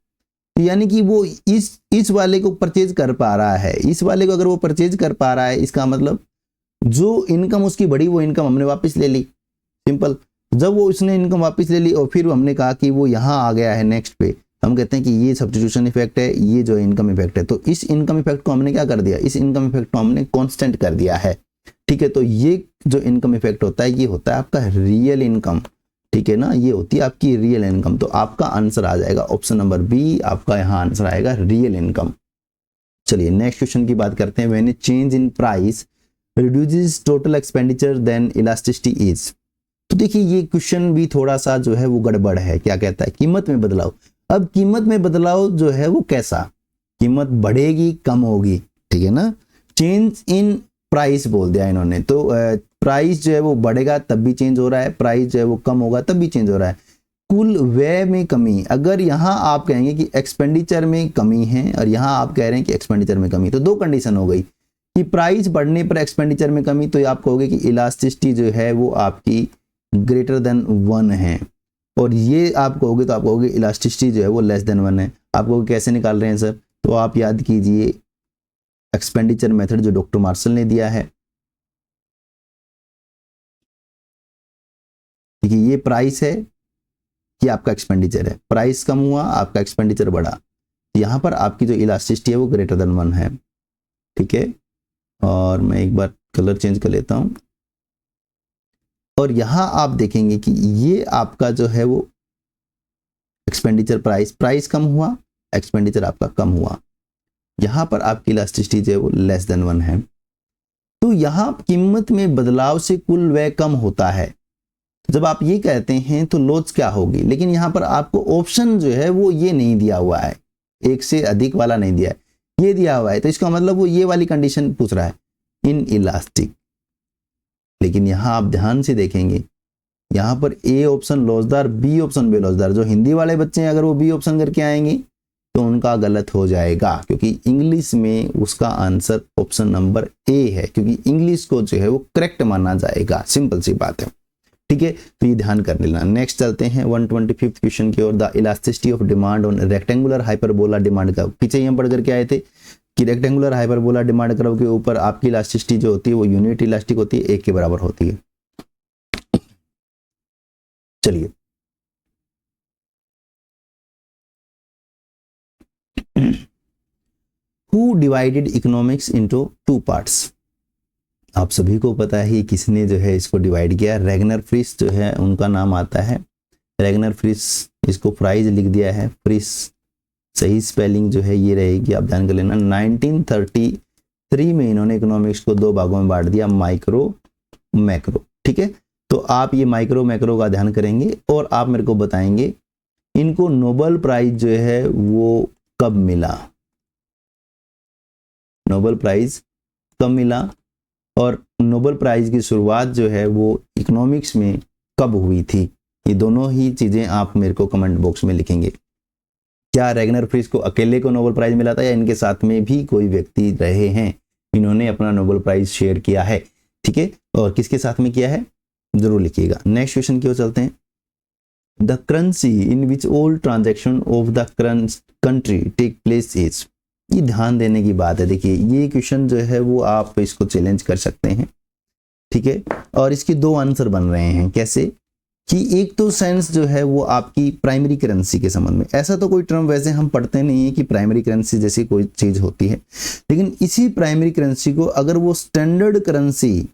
यानी कि वो इस वाले को परचेज कर पा रहा है, इस वाले को अगर वो परचेज कर पा रहा है, इसका मतलब जो इनकम उसकी बढ़ी वो इनकम हमने वापस ले ली, सिंपल। जब वो उसने इनकम वापस ले ली और फिर हमने कहा कि वो यहाँ आ गया है नेक्स्ट पे, हम कहते हैं कि ये सब्स्टिट्यूशन इफेक्ट है, ये जो इनकम इफेक्ट है। तो इस इनकम इफेक्ट को हमने क्या कर दिया, इस इनकम इफेक्ट को हमने कांस्टेंट कर दिया है। ठीक है, तो ये जो इनकम इफेक्ट होता है ये होता है आपका रियल इनकम। ठीक है ना, ये होती है आपकी रियल इनकम। तो आपका आंसर आ जाएगा ऑप्शन नंबर बी, आपका यहाँ आंसर आएगा रियल इनकम। चलिए नेक्स्ट क्वेश्चन की बात करते हैं। When a change in price reduces total expenditure then elasticity is. तो देखिए ये क्वेश्चन भी थोड़ा सा जो है वो गड़बड़ है। क्या कहता है, कीमत में बदलाव। अब कीमत में बदलाव जो है वो कैसा, कीमत बढ़ेगी कम होगी, ठीक है ना। चेंज इन प्राइस बोल दिया इन्होंने, तो प्राइस जो है वो बढ़ेगा तब भी चेंज हो रहा है, प्राइस जो है वो कम होगा तब भी चेंज हो रहा है। कुल व्यय में कमी, अगर यहाँ आप कहेंगे कि एक्सपेंडिचर में कमी है और यहाँ आप कह रहे हैं कि एक्सपेंडिचर में कमी, तो दो कंडीशन हो गई कि प्राइस बढ़ने पर एक्सपेंडिचर में कमी, तो आप कहोगे कि इलास्टिसिटी जो है वो आपकी ग्रेटर देन 1 है, और ये आप कहोगे तो आप कहोगे इलास्टिसिटी जो है वो लेस देन 1 है। आप कहोगे कैसे निकाल रहे हैं सर, तो आप याद कीजिए एक्सपेंडिचर मेथड जो डॉक्टर मार्शल ने दिया है। देखिए ये प्राइस है, ये आपका एक्सपेंडिचर है, प्राइस कम हुआ आपका एक्सपेंडिचर बढ़ा, यहाँ पर आपकी जो इलास्टिसिटी है वो ग्रेटर देन 1 है। ठीक है, और मैं एक बार कलर चेंज कर लेता हूं, और यहां आप देखेंगे कि ये आपका जो है वो एक्सपेंडिचर प्राइस कम हुआ, एक्सपेंडिचर आपका कम हुआ, यहां पर आपकी इलास्टिसिटी जो है वो लेस देन 1 है। तो यहां कीमत में बदलाव से कुल व्यय कम होता है। जब आप ये कहते हैं तो लॉस क्या होगी, लेकिन यहां पर आपको ऑप्शन जो है वो ये नहीं दिया हुआ है, एक से अधिक वाला नहीं दिया है, ये दिया हुआ है, तो इसका मतलब वो ये वाली कंडीशन पूछ रहा है, इन इलास्टिक। लेकिन यहां आप ध्यान से देखेंगे, यहां पर ए ऑप्शन लॉसदार, बी ऑप्शन बेलॉसदार। जो हिंदी वाले बच्चे हैं अगर वो बी ऑप्शन करके आएंगे तो उनका गलत हो जाएगा, क्योंकि इंग्लिश में उसका आंसर ऑप्शन नंबर ए है, क्योंकि इंग्लिश को जो है वो करेक्ट माना जाएगा, सिंपल सी बात है। ठीक है, तो ये ध्यान कर लेना। नेक्स्ट चलते हैं 125 क्वेश्चन की ओर। The elasticity of demand on rectangular hyperbola demand curve. पीछे ही हम पढ़ करके आए थे कि रेक्टेंगुलर हाइपरबोला डिमांड कर्व के ऊपर आपकी इलास्टिसिटी जो होती है वो यूनिट इलास्टिक होती है, 1 के बराबर होती है। चलिए who divided economics into 2 parts. आप सभी को पता है किसने जो है इसको डिवाइड किया, रैगनर फ्रिस जो है उनका नाम आता है। रैगनर फ्रिस, इसको फ्राइज लिख दिया है, फ्रिस सही स्पेलिंग जो है ये रहेगी, आप ध्यान कर लेना। 1933 में इन्होंने इकोनॉमिक्स को 2 भागों में बांट दिया, माइक्रो मैक्रो। ठीक है, तो आप ये माइक्रो मैक्रो का ध्यान करेंगे और आप मेरे को बताएंगे इनको नोबेल प्राइज जो है वो कब मिला, नोबेल प्राइज कब मिला, और नोबेल प्राइज की शुरुआत जो है वो इकोनॉमिक्स में कब हुई थी। ये दोनों ही चीजें आप मेरे को कमेंट बॉक्स में लिखेंगे। क्या रैगनर फ्रिश को अकेले को नोबेल प्राइज मिला था या इनके साथ में भी कोई व्यक्ति रहे हैं, इन्होंने अपना नोबेल प्राइज शेयर किया है, ठीक है, और किसके साथ में किया है जरूर लिखिएगा। नेक्स्ट क्वेश्चन की ओर चलते हैं। The currency in which all transaction of the country take place is, ये ध्यान देने की बात है। देखिए ये क्वेश्चन जो है वो आप इसको चैलेंज कर सकते हैं, ठीक है, और इसके दो आंसर बन रहे हैं। कैसे कि एक तो सेंस जो है वो आपकी प्राइमरी करेंसी के संबंध में, ऐसा तो कोई टर्म वैसे हम पढ़ते नहीं है कि प्राइमरी करेंसी जैसी कोई चीज होती है, लेकिन इसी प्राइमरी करेंसी को अगर वो स्टैंडर्ड करेंसी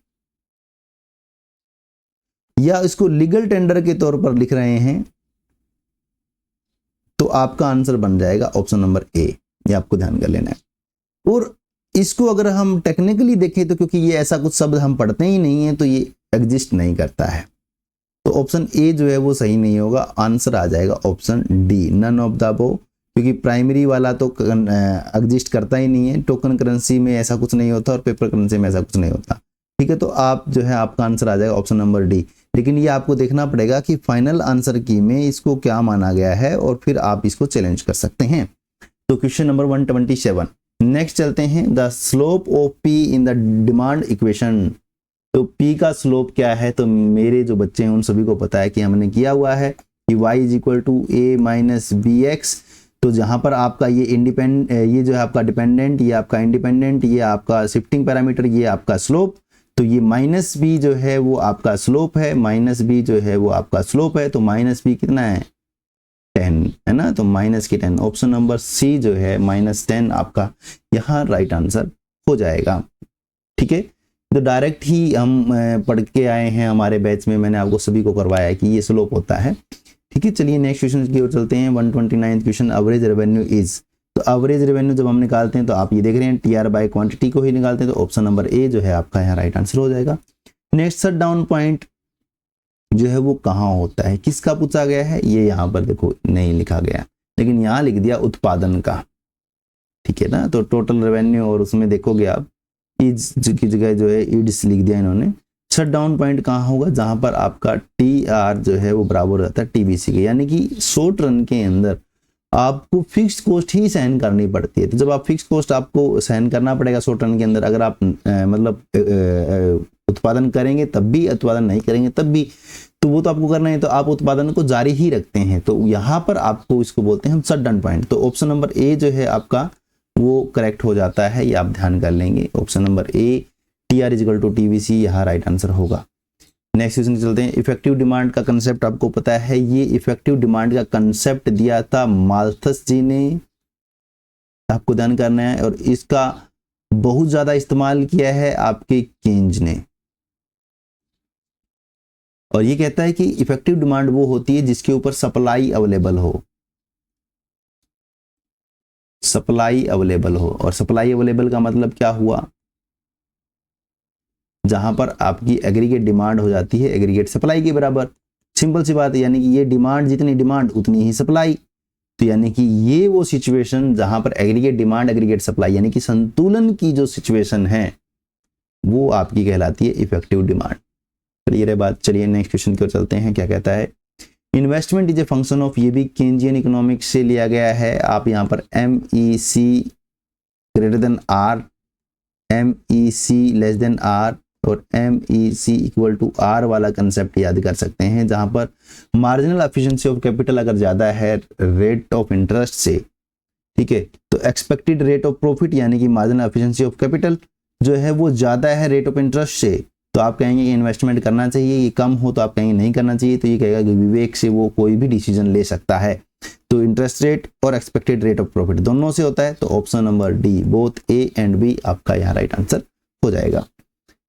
या इसको लीगल टेंडर के तौर पर लिख रहे हैं तो आपका आंसर बन जाएगा ऑप्शन नंबर ए, ये आपको ध्यान कर लेना है। और इसको अगर हम टेक्निकली देखें तो क्योंकि ये ऐसा कुछ शब्द हम पढ़ते ही नहीं है तो ये एग्जिस्ट नहीं करता है, तो ऑप्शन ए जो है वो सही नहीं होगा, आंसर आ जाएगा option D, none of the above, क्योंकि प्राइमरी वाला तो एग्जिस्ट करता ही नहीं है, टोकन करेंसी में ऐसा कुछ नहीं होता और पेपर करेंसी में ऐसा कुछ नहीं होता, ठीक है, तो आप जो है आपका आंसर आ जाएगा ऑप्शन नंबर डी। लेकिन ये आपको देखना पड़ेगा कि फाइनल आंसर की में इसको क्या माना गया है और फिर आप इसको चैलेंज कर सकते हैं। तो क्वेश्चन नंबर 127, नेक्स्ट चलते हैं। The slope of P in the demand equation, तो पी का स्लोप क्या है, तो मेरे जो बच्चे हैं उन सभी को पता है कि हमने किया हुआ है कि y is equal to a minus b x, तो जहां पर आपका ये ये जो है आपका डिपेंडेंट, ये आपका इंडिपेंडेंट, ये आपका शिफ्टिंग पैरामीटर, ये आपका स्लोप, तो ये माइनस बी जो है वो आपका स्लोप है, माइनस बी जो है वो आपका स्लोप है, तो माइनस बी कितना है 10 है ना, तो माइनस के 10, ऑप्शन नंबर सी जो है -10 आपका यहाँ राइट आंसर हो जाएगा, ठीक है। तो डायरेक्ट ही हम पढ़ के आए हैं हमारे बैच में, मैंने आपको सभी को करवाया कि ये स्लोप होता है, ठीक है। चलिए नेक्स्ट क्वेश्चन की ओर चलते हैं। 129 क्वेश्चन, एवरेज रेवेन्यू इज, तो एवरेज रेवेन्यू जब हम निकालते हैं तो आप ये देख रहे हैं टीआर बाय क्वांटिटी को ही निकालते हैं, तो ऑप्शन नंबर ए जो है आपका यहाँ राइट आंसर हो जाएगा। नेक्स्ट शट डाउन पॉइंट जो है वो कहाँ होता है, किसका पूछा गया है, ये यहाँ पर देखो नहीं लिखा गया, लेकिन यहाँ लिख दिया उत्पादन का, ठीक है ना, तो टोटल रेवेन्यू और उसमें देखोगे आप ईज की जगह जो है ईड्स लिख दिया इन्होंने। शट डाउन पॉइंट कहाँ होगा, जहां पर आपका टी आर जो है वो बराबर रहता है टीबीसी के, यानी कि शॉर्ट रन के अंदर आपको फिक्स्ड कॉस्ट ही सहन करनी पड़ती है। तो जब आप फिक्स्ड कॉस्ट आपको सहन करना पड़ेगा शॉर्ट रन के अंदर, अगर आप मतलब उत्पादन करेंगे तब भी, उत्पादन नहीं करेंगे तब भी, तो वो तो आपको करना है, तो आप उत्पादन को जारी ही रखते हैं, तो यहाँ पर आपको इसको बोलते हैं हम शट डाउन पॉइंट। तो ऑप्शन नंबर ए जो है आपका वो करेक्ट हो जाता है, ये आप ध्यान कर लेंगे, option number A T R is equal to TBC यहाँ राइट आंसर होगा। नेक्स्ट क्वेश्चन चलते हैं। इफेक्टिव डिमांड का कंसेप्ट आपको पता है, ये इफेक्टिव डिमांड का कंसेप्ट दिया था माल्थस जी ने, आपको ध्यान करना है, और इसका बहुत ज्यादा इस्तेमाल किया है आपके केन्ज ने, और ये कहता है कि इफेक्टिव डिमांड वो होती है जिसके ऊपर सप्लाई अवेलेबल हो, सप्लाई अवेलेबल हो, और सप्लाई अवेलेबल का मतलब क्या हुआ, जहां पर आपकी एग्रीगेट डिमांड हो जाती है एग्रीगेट सप्लाई के बराबर, सिंपल सी बात है, यानी कि ये डिमांड जितनी डिमांड उतनी ही सप्लाई, तो यानी कि ये वो सिचुएशन जहां पर एग्रीगेट डिमांड एग्रीगेट सप्लाई यानी कि संतुलन की जो सिचुएशन है वो आपकी कहलाती है इफेक्टिव डिमांड। चलिए रे बात, चलिए नेक्स्ट क्वेश्चन की ओर चलते हैं। क्या कहता है, investment is a function of, ये भी केन्जियन इकोनॉमिक्स से लिया गया है। आप यहाँ पर MEC greater than R, MEC less than R और MEC इक्वल टू R वाला कंसेप्ट याद कर सकते हैं, जहां पर मार्जिनल एफिशिएंसी ऑफ कैपिटल अगर ज्यादा है रेट ऑफ इंटरेस्ट से, ठीक है, तो एक्सपेक्टेड रेट ऑफ प्रॉफिट यानी कि मार्जिनल एफिशिएंसी ऑफ कैपिटल जो है वो ज्यादा है रेट ऑफ इंटरेस्ट से, तो आप कहेंगे कि इन्वेस्टमेंट करना चाहिए, ये कम हो तो आप कहेंगे नहीं करना चाहिए, तो ये कहेगा कि विवेक से वो कोई भी डिसीजन ले सकता है। तो इंटरेस्ट रेट और एक्सपेक्टेड रेट ऑफ प्रॉफिट दोनों से होता है, तो option number D both A and B आपका यहाँ राइट आंसर हो जाएगा।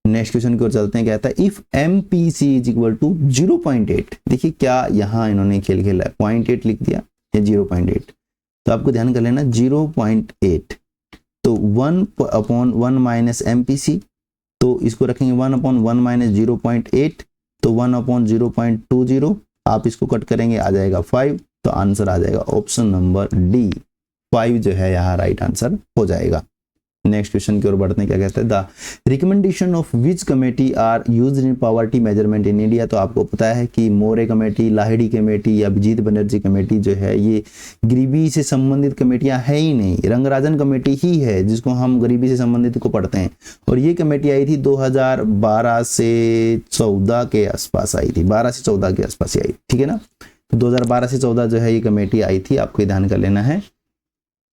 नेक्स्ट क्वेश्चन की ओर चलते हैं। कहता है if MPC is equal to 0.8, देखिए क्या यहाँ इन्होंने खेल खेला है, 0.8 लिख दिया या 0.8, तो आपको ध्यान कर लेना 0.8, तो 1/1 माइनस MPC, तो इसको रखेंगे 1/1 माइनस 0.8, तो 1/0.20, आप इसको कट करेंगे आ जाएगा 5, तो आंसर आ जाएगा ऑप्शन नंबर डी 5 जो है यहाँ राइट आंसर हो जाएगा। नेक्स्ट क्वेश्चन की ओर बढ़ते हैं। क्या कहता है, the recommendation of which committee are used in poverty measurement in India. तो आपको पता है कि मोरे कमेटी, लाहिड़ी कमेटी या अभिजीत बनर्जी कमेटी जो है ये गरीबी से संबंधित कमेटियां है ही नहीं, रंगराजन कमेटी ही है जिसको हम गरीबी से संबंधित को पढ़ते हैं। और ये कमेटी आई थी 2012 से 14 के आसपास आई थी, 12 से 14 के आसपास ही आई, ठीक है ना। तो 2012 से 14 जो है ये कमेटी आई थी, आपको ध्यान कर लेना है।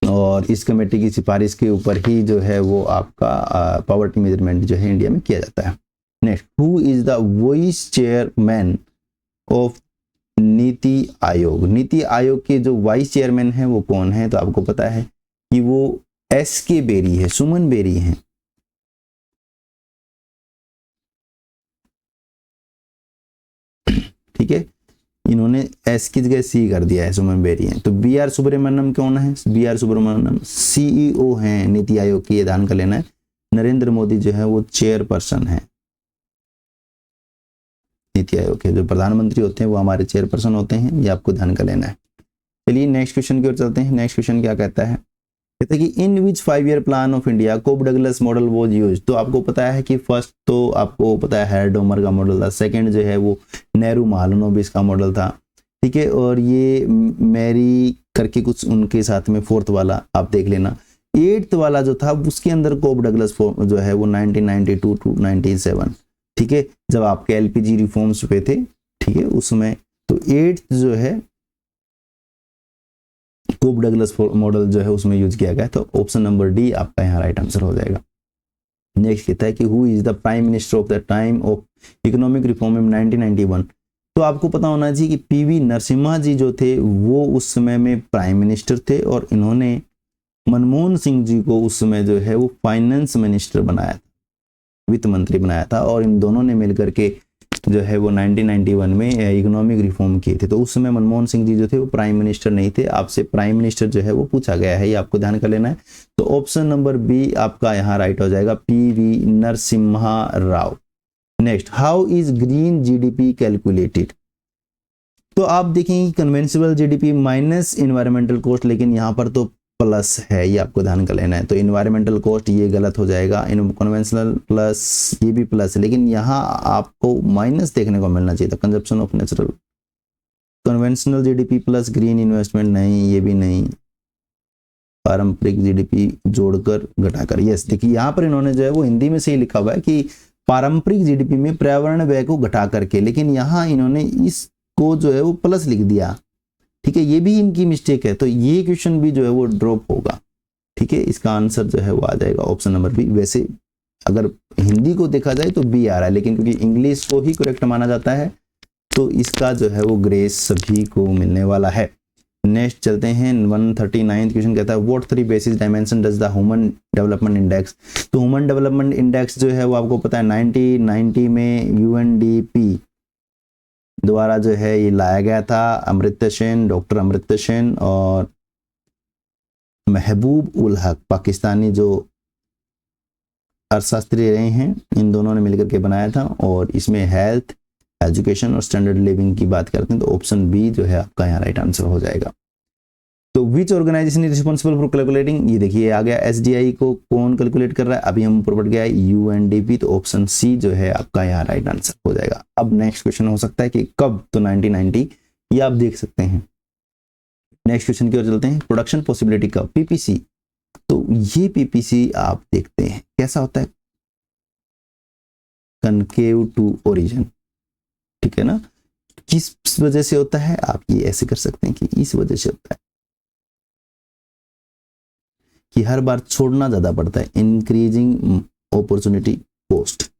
और इस कमेटी की सिफारिश के ऊपर ही जो है वो आपका पॉवर्टी मेजरमेंट जो है इंडिया में किया जाता है। Next, who is the vice chairman of NITI Aayog. NITI Aayog के जो वाइस चेयरमैन है वो कौन है, तो आपको पता है कि वो SK बेरी है, सुमन बेरी है। ठीक है, इन्होंने S की जगह C कर दिया है, सुमन बेरी है। तो BR सुब्रमण्यम कौन है, BR सुब्रमण्यम CEO हैं नीति आयोग की, ये ध्यान कर लेना है। नरेंद्र मोदी जो है वो चेयरपर्सन है नीति आयोग के। जो प्रधानमंत्री होते हैं वो हमारे चेयरपर्सन होते हैं, ये आपको ध्यान कर लेना है। चलिए नेक्स्ट क्वेश्चन की ओर चलते हैं। नेक्स्ट क्वेश्चन क्या कहता है, कहते हैं कि in which 5-year plan of India Cobb Douglas model was use. तो आपको पता है कि फर्स्ट तो आपको पता है हैर डोमर का मॉडल था, सेकंड जो है वो नेहरू महालनोबिस का मॉडल था, ठीक है। और ये मैरी करके कुछ उनके साथ में फोर्थ वाला आप देख लेना। 8th वाला जो था उसके अंदर कोब डगलस जो है वो 1992 टू 97, ठीक है, जब आपके LPG रिफॉर्म्स पे थे, ठीक है, उसमें। तो 8th जो है कोब डगलस मॉडल जो है उसमें यूज किया गया। तो ऑप्शन नंबर डी आपका यहाँ राइट आंसर हो जाएगा। नेक्स्ट कहता है कि who is the prime minister of the time of economic reform in 1991। तो आपको पता होना चाहिए कि PV नरसिम्हा जी जो थे वो उस समय में प्राइम मिनिस्टर थे और इन्होंने मनमोहन सिंह जी को उस समय जो है वो फाइनेंस मिनिस्टर बनाया था, वित्त मंत्री बनाया था। और इन दोनों ने मिलकर के जो है वो 1991 में इकोनॉमिक रिफॉर्म किए थे। तो उस समय मनमोहन सिंह जी जो थे वो प्राइम मिनिस्टर नहीं थे। आपसे प्राइम मिनिस्टर जो है वो पूछा गया है, ये आपको ध्यान कर लेना है। तो ऑप्शन नंबर बी आपका यहाँ राइट हो जाएगा, PV Narasimha Rao. Next, how is green GDP calculated. तो आप देखेंगे conventional GDP minus environmental cost, लेकिन यहाँ पर तो प्लस है, ये आपको ध्यान कर लेना है। तो इन्वायरमेंटल कॉस्ट ये गलत हो जाएगा, कन्वेंशनल प्लस ये भी प्लस है, लेकिन यहाँ आपको माइनस देखने को मिलना चाहिए था। Consumption of natural, conventional GDP plus green investment नहीं, ये भी नहीं, पारंपरिक GDP जोड़कर घटाकर। यस, देखिए यहाँ पर इन्होंने जो है वो हिंदी में सही लिखा हुआ है कि पारंपरिक GDP में पर्यावरण व्यय को घटा करके, लेकिन यहाँ इन्होंने इसको जो है वो प्लस लिख दिया, ठीक है, ये भी इनकी मिस्टेक है। तो ये क्वेश्चन भी जो है वो ड्रॉप होगा, ठीक है। इसका आंसर जो है वो आ जाएगा ऑप्शन नंबर बी। वैसे अगर हिंदी को देखा जाए तो बी आ रहा है, लेकिन क्योंकि इंग्लिश को ही करेक्ट माना जाता है तो इसका जो है वो ग्रेस सभी को मिलने वाला है। नेक्स्ट चलते हैं 139 क्वेश्चन कहता है what 3 basis dimension does the human development index. तो ह्यूमन डेवलपमेंट इंडेक्स जो है वो आपको पता है 1990 में UNDP द्वारा जो है ये लाया गया था। अमृत्य सेन, डॉक्टर अमृत्य सेन और महबूब उल हक पाकिस्तानी जो अर्थशास्त्री रहे हैं, इन दोनों ने मिलकर के बनाया था। और इसमें हेल्थ, एजुकेशन और स्टैंडर्ड लिविंग की बात करते हैं तो ऑप्शन बी जो है आपका यहाँ राइट आंसर हो जाएगा। तो which organization is responsible for calculating, ये देखिए आ गया SDI को कौन कैलकुलेट कर रहा है, अभी हम ऊपर बढ़ गया है UNDP। तो ऑप्शन सी जो है आपका यहाँ राइट आंसर हो जाएगा। अब नेक्स्ट क्वेश्चन हो सकता है कि कब, तो 1990, ये आप देख सकते हैं। नेक्स्ट क्वेश्चन की ओर चलते हैं, प्रोडक्शन पॉसिबिलिटी कब, PPC। तो ये PPC आप देखते हैं कैसा होता है, कनकेव टू ओरिजिन, ठीक है ना। किस वजह से होता है, आप ये ऐसे कर सकते हैं कि इस वजह से होता है कि हर बार छोड़ना ज्यादा पड़ता है, increasing opportunity cost,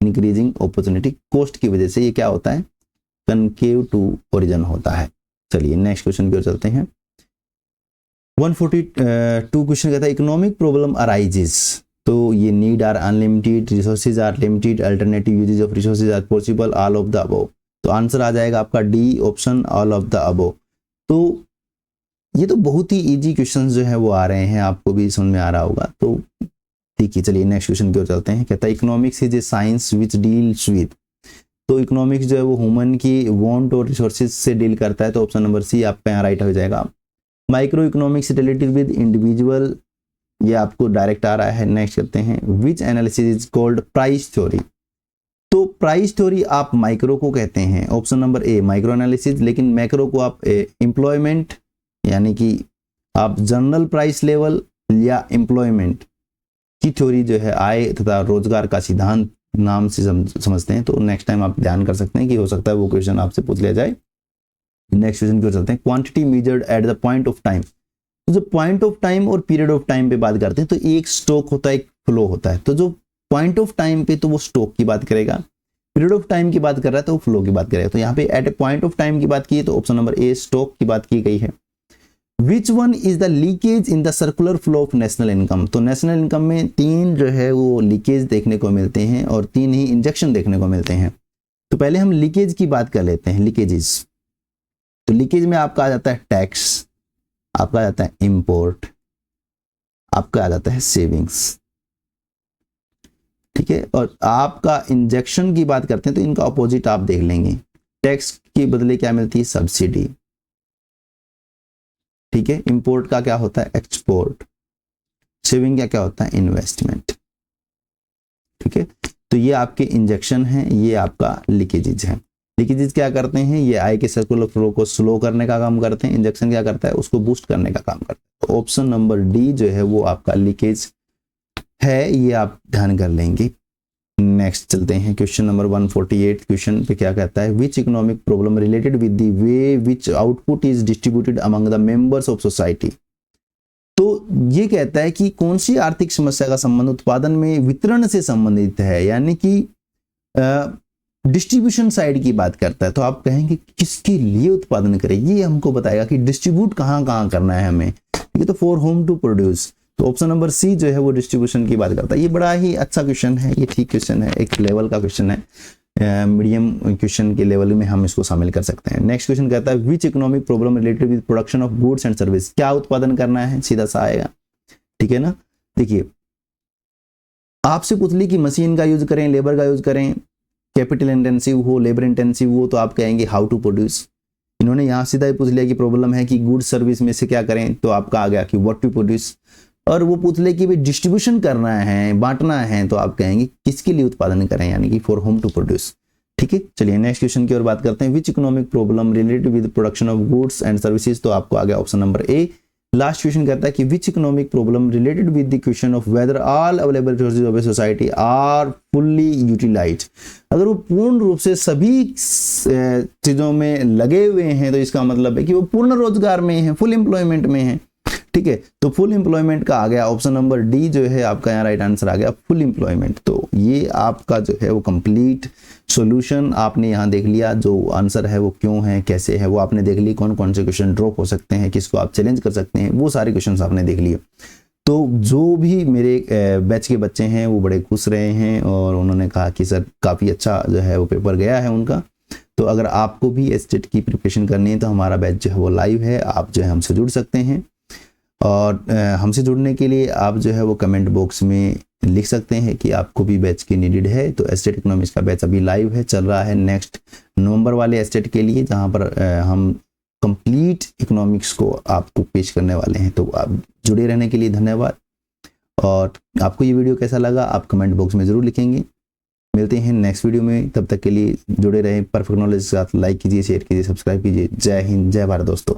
increasing opportunity cost की वजह से ये क्या होता है, कनकेव टू ओरिजिन होता है। चलिए नेक्स्ट क्वेश्चन की ओर चलते हैं। 142 क्वेश्चन कहता है इकोनॉमिक प्रॉब्लम अराइजेस। तो ये need are unlimited, resources are limited, alternative uses of resources are possible, all of the above. तो आंसर आ जाएगा आपका D option, all of the above. तो ये तो बहुत ही इजी क्वेश्चंस जो है वो आ रहे हैं, आपको भी समझ में आ रहा होगा। तो ठीक है, चलिए नेक्स्ट क्वेश्चन की ओर चलते हैं। कहता है economics is a science which deals with. तो इकोनॉमिक्स जो है वो ह्यूमन की वांट और रिसोर्सेज से डील करता है। तो ऑप्शन नंबर सी आपका यहाँ राइट हो जाएगा। Micro economics related with individual ये आपको डायरेक्ट आ रहा है। नेक्स्ट करते हैं, which analysis is called price theory. तो प्राइस थ्योरी आप माइक्रो को कहते हैं, option number A micro analysis, लेकिन मैक्रो को आप एम्प्लॉयमेंट यानी कि आप जनरल प्राइस लेवल या एम्प्लॉयमेंट की थ्योरी जो है आय तथा रोजगार का सिद्धांत नाम से समझते हैं। तो नेक्स्ट टाइम आप ध्यान कर सकते हैं कि हो सकता है वो क्वेश्चन आपसे पूछ लिया जाए। नेक्स्ट क्वेश्चन की ओर चलते हैं, quantity measured at the point of time. तो जो पॉइंट ऑफ टाइम और पीरियड ऑफ टाइम पे बात करते हैं तो एक स्टॉक होता है, एक फ्लो होता है। तो जो पॉइंट ऑफ टाइम पे तो वो स्टॉक की बात करेगा, पीरियड ऑफ टाइम की बात कर रहा है तो वो फ्लो की बात करेगा। तो यहाँ पे at a point of time की बात की है तो ऑप्शन नंबर ए स्टॉक की बात की गई है। Which one is the leakage in the circular flow of national income. तो नेशनल इनकम में 3 जो है वो लीकेज देखने को मिलते हैं और 3 ही इंजेक्शन देखने को मिलते हैं। तो पहले हम लीकेज की बात कर लेते हैं, लीकेजेस। तो लीकेज में आपका आ जाता है टैक्स, आपका आ जाता है इंपोर्ट, आपका आ जाता है सेविंग्स, ठीक है। और आपका इंजेक्शन की बात करते हैं तो इनका अपोजिट आप देख लेंगे, टैक्स के बदले क्या मिलती है, सब्सिडी, ठीक है। इंपोर्ट का क्या होता है, एक्सपोर्ट, सेविंग का क्या होता है, इन्वेस्टमेंट, ठीक है। तो ये आपके इंजेक्शन हैं, ये आपका लीकेजेज है। लीकेजेज क्या करते हैं, ये आय के सर्कुलर फ्लो को स्लो करने का काम करते हैं। इंजेक्शन क्या करता है, उसको बूस्ट करने का काम करता है। तो ऑप्शन नंबर डी जो है वो आपका लीकेज है, ये आप ध्यान कर लेंगे। नेक्स्ट चलते हैं, क्वेश्चन नंबर 148 क्वेश्चन पे क्या कहता है, which economic problem related with the way which output is distributed among the members of society. तो ये कहता है कि कौन सी आर्थिक समस्या का संबंध उत्पादन में वितरण से संबंधित है, यानी कि डिस्ट्रीब्यूशन साइड की बात करता है। तो आप कहेंगे किसके लिए उत्पादन करें, ये हमको बताएगा कि डिस्ट्रीब्यूट कहाँ कहाँ करना है हमें, ठीक है। तो फॉर होम टू प्रोड्यूस, तो ऑप्शन नंबर सी जो है वो डिस्ट्रीब्यूशन की बात करता है। ये बड़ा ही अच्छा क्वेश्चन है, ये ठीक क्वेश्चन है, एक लेवल का क्वेश्चन है, मीडियम क्वेश्चन के लेवल में हम इसको शामिल कर सकते हैं। नेक्स्ट क्वेश्चन कहता है, which economic problem related with production of goods and service. क्या उत्पादन करना है, सीधा सा आएगा, ठीक है ना। देखिए आपसे पूछ ली कि मशीन का यूज करें, लेबर का यूज करें, कैपिटल इंटेंसिव हो, लेबर इंटेंसिव हो, तो आप कहेंगे हाउ टू प्रोड्यूस। इन्होंने यहाँ सीधा ही पूछ लिया कि प्रॉब्लम है कि गुड्स सर्विस में से क्या करें, तो आपका आ गया कि व्हाट टू प्रोड्यूस। और वो पूछ ले कि भाई डिस्ट्रीब्यूशन करना है, बांटना है, तो आप कहेंगे किसके लिए उत्पादन करें, यानी कि फॉर होम टू प्रोड्यूस, ठीक है। चलिए नेक्स्ट क्वेश्चन की ओर बात करते हैं, which economic problem related with production of goods and services. तो आपको आ गया option number A. Last question कहता है कि which economic problem related with the question of whether all available resources of a society are fully utilized. अगर वो पूर्ण रूप से सभी चीजों में लगे हुए हैं तो इसका मतलब है कि वो पूर्ण रोजगार में है, फुल एम्प्लॉयमेंट में है, ठीक है। तो फुल एम्प्लॉयमेंट का आ गया ऑप्शन नंबर डी जो है आपका यहाँ राइट आंसर आ गया, फुल एम्प्लॉयमेंट। तो ये आपका जो है वो कंप्लीट सॉल्यूशन आपने यहाँ देख लिया, जो आंसर है वो क्यों है, कैसे है, वो आपने देख ली, कौन कौन से क्वेश्चन ड्रॉप हो सकते हैं, किसको आप चैलेंज कर सकते हैं, वो सारे क्वेश्चन आपने देख लिए। तो जो भी मेरे बैच के बच्चे हैं वो बड़े खुश रहे हैं और उन्होंने कहा कि सर काफ़ी अच्छा जो है वो पेपर गया है उनका। तो अगर आपको भी एसटेट की प्रिपरेशन करनी है तो हमारा बैच जो है वो लाइव है, आप जो है हमसे जुड़ सकते हैं। और हमसे जुड़ने के लिए आप जो है वो कमेंट बॉक्स में लिख सकते हैं कि आपको भी बैच की नीडेड है। तो एस्टेट इकोनॉमिक्स का बैच अभी लाइव है, चल रहा है नेक्स्ट नवंबर वाले एस्टेट के लिए, जहां पर हम कंप्लीट इकोनॉमिक्स को आपको पेश करने वाले हैं। तो आप जुड़े रहने के लिए धन्यवाद। और आपको ये वीडियो कैसा लगा आप कमेंट बॉक्स में ज़रूर लिखेंगे। मिलते हैं नेक्स्ट वीडियो में, तब तक के लिए जुड़े रहें परफेक्ट नॉलेज के साथ। लाइक कीजिए, शेयर कीजिए, सब्सक्राइब कीजिए। जय हिंद, जय भारत दोस्तों।